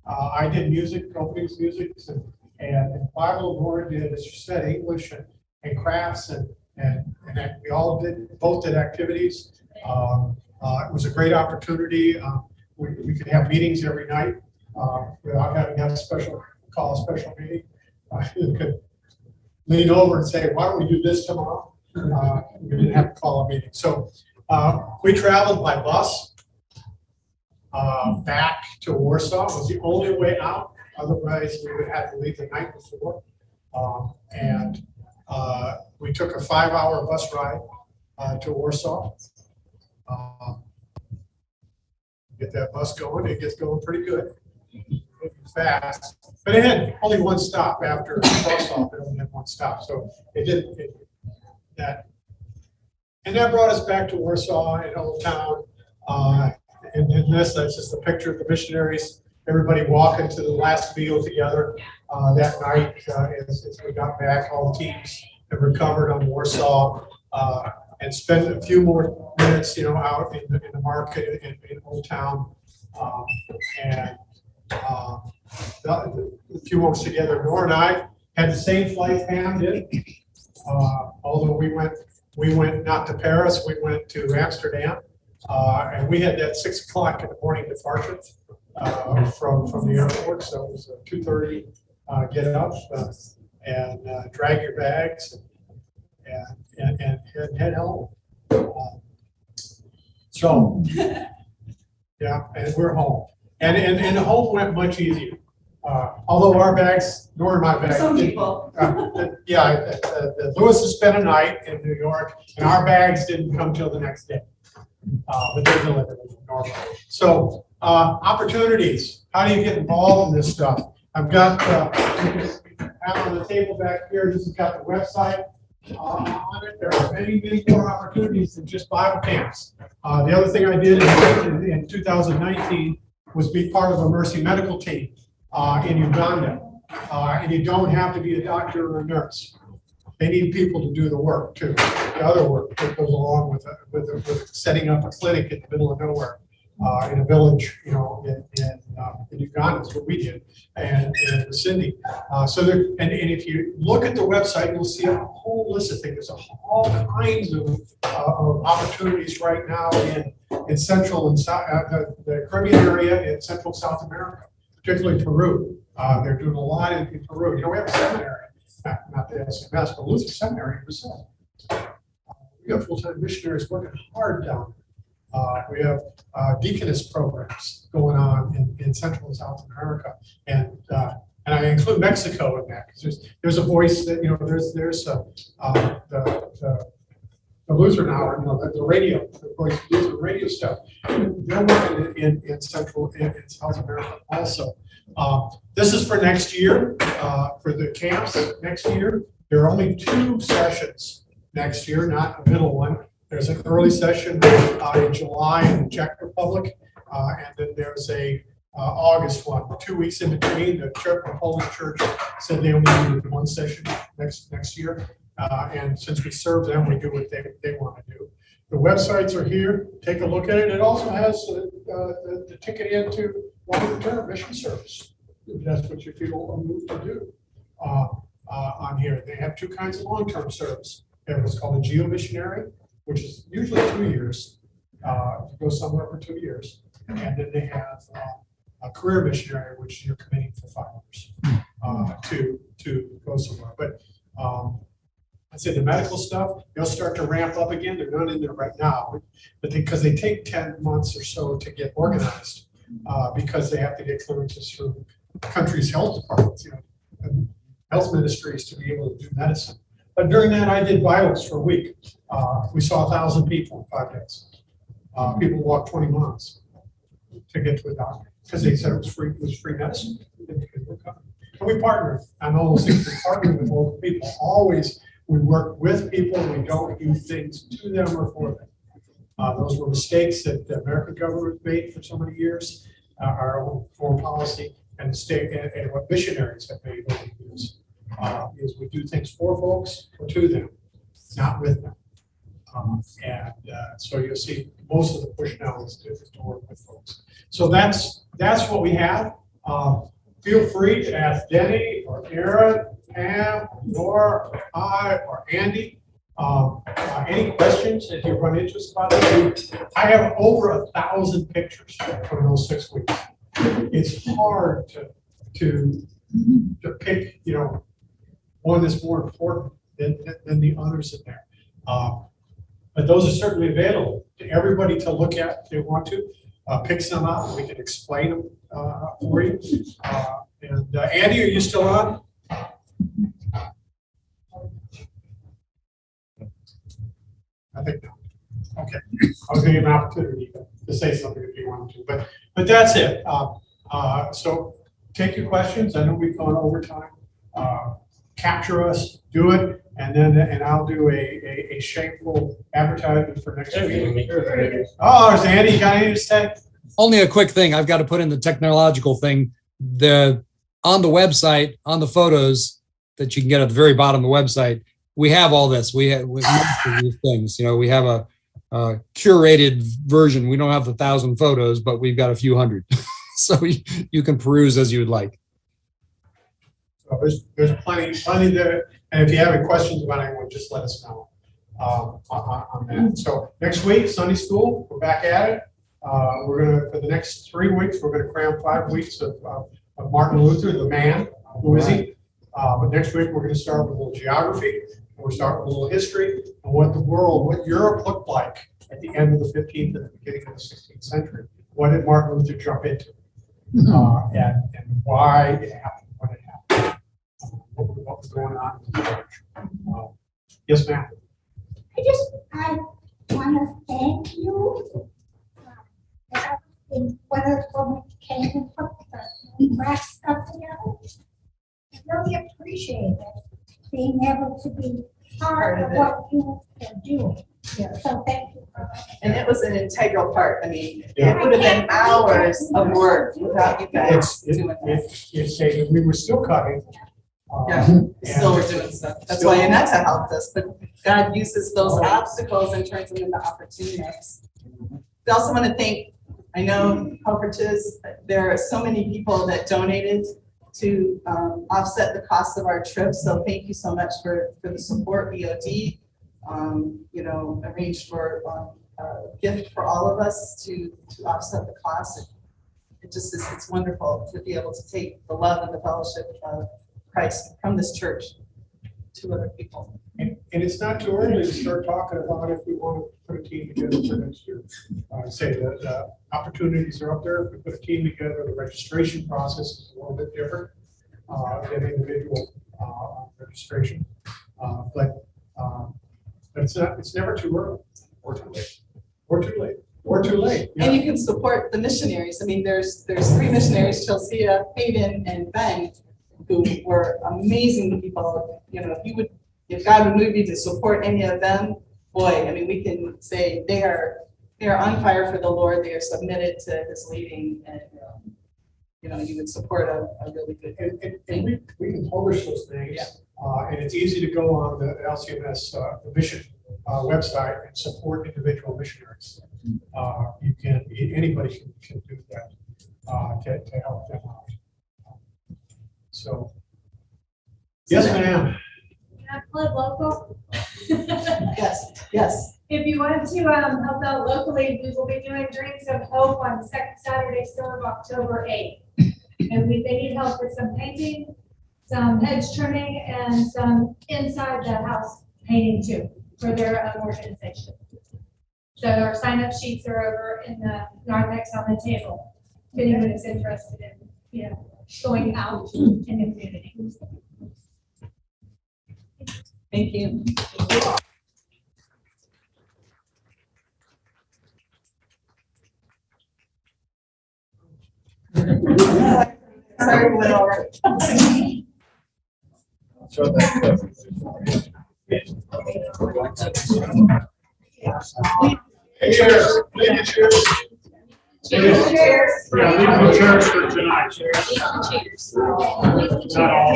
I did music, openings music, and Bible. Nora did, as you said, English and crafts, and we all both did activities. It was a great opportunity. We could have meetings every night without having to have a special meeting. You could lean over and say, "Why don't we do this tomorrow?" We didn't have to call a meeting. So we traveled by bus back to Warsaw. It was the only way out. Otherwise, we would have to leave the night before. And we took a 5-hour bus ride to Warsaw. Get that bus going. It gets going pretty good. Fast. But it had only one stop after Warsaw. It only had one stop. So it did that. And that brought us back to Warsaw in Old Town. And that's just a picture of the missionaries, everybody walking to the last meal together that night as we got back. All the teams have recovered on Warsaw and spent a few more minutes, out in the market in Old Town. And a few months together. Nora and I had the same flight Pam did, although we went not to Paris, we went to Amsterdam. And we had that 6 o'clock in the morning departure from the airport. So it was a 2:30 get up and drag your bags and head home. So yeah, and we're home. And the home went much easier. Although our bags, nor my bags. Some people. Lewis has spent a night in New York, and our bags didn't come till the next day. But they delivered it normally. So opportunities. How do you get involved in this stuff? I've got out on the table back here. This has got the website on it. There are many, many more opportunities than just Bible camps. The other thing I did in 2019 was be part of a Mercy medical team in Uganda. And you don't have to be a doctor or a nurse. They need people to do the work too. The other work that goes along with setting up a clinic in the middle of nowhere, in a village, in Uganda is what we did, and in Cindy. So there, and if you look at the website, you'll see a whole list of things. There's all kinds of opportunities right now in Central and South, the Caribbean area in Central South America, particularly Peru. They're doing a lot in Peru. We have a seminary. Not the SMS, but Luther Seminary in Brazil. We have full-time missionaries working hard down there. We have deaconess programs going on in Central and South America, and I include Mexico in that because there's a voice that there's the Lutheran Hour, the radio, the voice of Lutheran radio stuff. They're working in Central and South America also. This is for next year, for the camps next year. There are only 2 sessions next year, not a middle one. There's an early session in July in the Czech Republic, and then there's a August one, 2 weeks in between. The Czech Republic Church said they only need 1 session next year, and since we serve them, we do what they want to do. The websites are here. Take a look at it. It also has the ticket into longer-term mission service. If that's what you feel moved to do on here. They have 2 kinds of long-term service. They have what's called a geo-missionary, which is usually 2 years. To go somewhere for 2 years. And then they have a career missionary, which you're committing for 5 years to go somewhere. But I'd say the medical stuff, they'll start to ramp up again. They're not in there right now, but because they take 10 months or so to get organized, because they have to get clearances through the country's health departments, and health ministries to be able to do medicine. But during that, I did vitals for a week. We saw 1,000 people in 5 days. People walked 20 miles to get to a doctor because they said it was free medicine. And we partnered on all those things. We partnered with local people. Always, we work with people. We don't do things to them or for them. Those were mistakes that the American government made for so many years. Our own foreign policy and the state and what missionaries have made over the years is we do things for folks or to them, not with them. So you'll see most of the push now is to work with folks. So that's what we have. Feel free to ask Denny or Aaron, Pam, Nora, or I, or Andy. Any questions that you run into about it? I have over 1,000 pictures from those 6 weeks. It's hard to pick, one that's more important than the others in there. But those are certainly available to everybody to look at if they want to. Pick some out and we can explain them for you. Andy, are you still on? I think no. Okay. I was going to give an opportunity to say something if you wanted to, but that's it. So take your questions. I know we've gone over time. Capture us, do it, and I'll do a shameful advertisement for next week. Oh, there's Andy. You got anything to say? Only a quick thing. I've got to put in the technological thing. On the website, on the photos that you can get at the very bottom of the website, we have all this. We have most of these things. We have a curated version. We don't have 1,000 photos, but we've got a few hundred. So you can peruse as you would like. So there's plenty there. And if you have any questions about anyone, just let us know on that. So next week, Sunday school, we're back at it. For the next 3 weeks, we're going to cram 5 weeks of Martin Luther, the man. Who is he? But next week, we're going to start with a little geography. We'll start with a little history and what Europe looked like at the end of the 15th and the beginning of the 16th century. What did Martin Luther jump into? And why it happened, when it happened, what was going on in the church. Yes, ma'am. I want to thank you. When we came and put the brass stuff together, I really appreciate it, being able to be part of what you are doing. Yeah, so thank you for that. And it was an integral part. I mean, it would have been hours of work without you guys doing that. We were still cutting. Yeah, still we're doing stuff. That's why Annetta helped us, but God uses those obstacles and turns them into opportunities. We also want to thank, I know Helferches, there are so many people that donated to offset the cost of our trip. So thank you so much for the support. BOD, arranged for a gift for all of us to offset the cost. It just is, it's wonderful to be able to take the love and the fellowship of Christ from this church to other people. And it's not too early to start talking about if we want to put a team together for next year. Say that opportunities are up there. If we put a team together, the registration process is a little bit different than individual registration. But it's never too early or too late. Or too late. Or too late. Yeah. And you can support the missionaries. I mean, there's 3 missionaries, Chelsea, Hayden, and Ben, who were amazing people. If God would move you to support any of them, boy, I mean, we can say they are on fire for the Lord. They are submitted to His leading, and you would support a really good thing. We can publish those things, and it's easy to go on the LCMS the mission website and support individual missionaries. Anybody can do that to help them out. So, yes, ma'am. Can I plug local? Yes. If you want to help out locally, we will be doing Drinks of Hope on the second Saturday of October 8th. And they need help with some painting, some hedge trimming, and some inside the house painting too for their organization. So our sign-up sheets are over in the narthex on the table. If anyone is interested in, going out in the community. Thank you. Sorry, we went over. Cheers. Cheers. Yeah, leave the chairs for tonight. Cheers. Not all.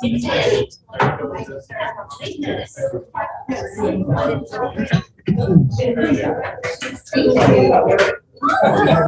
Thank you.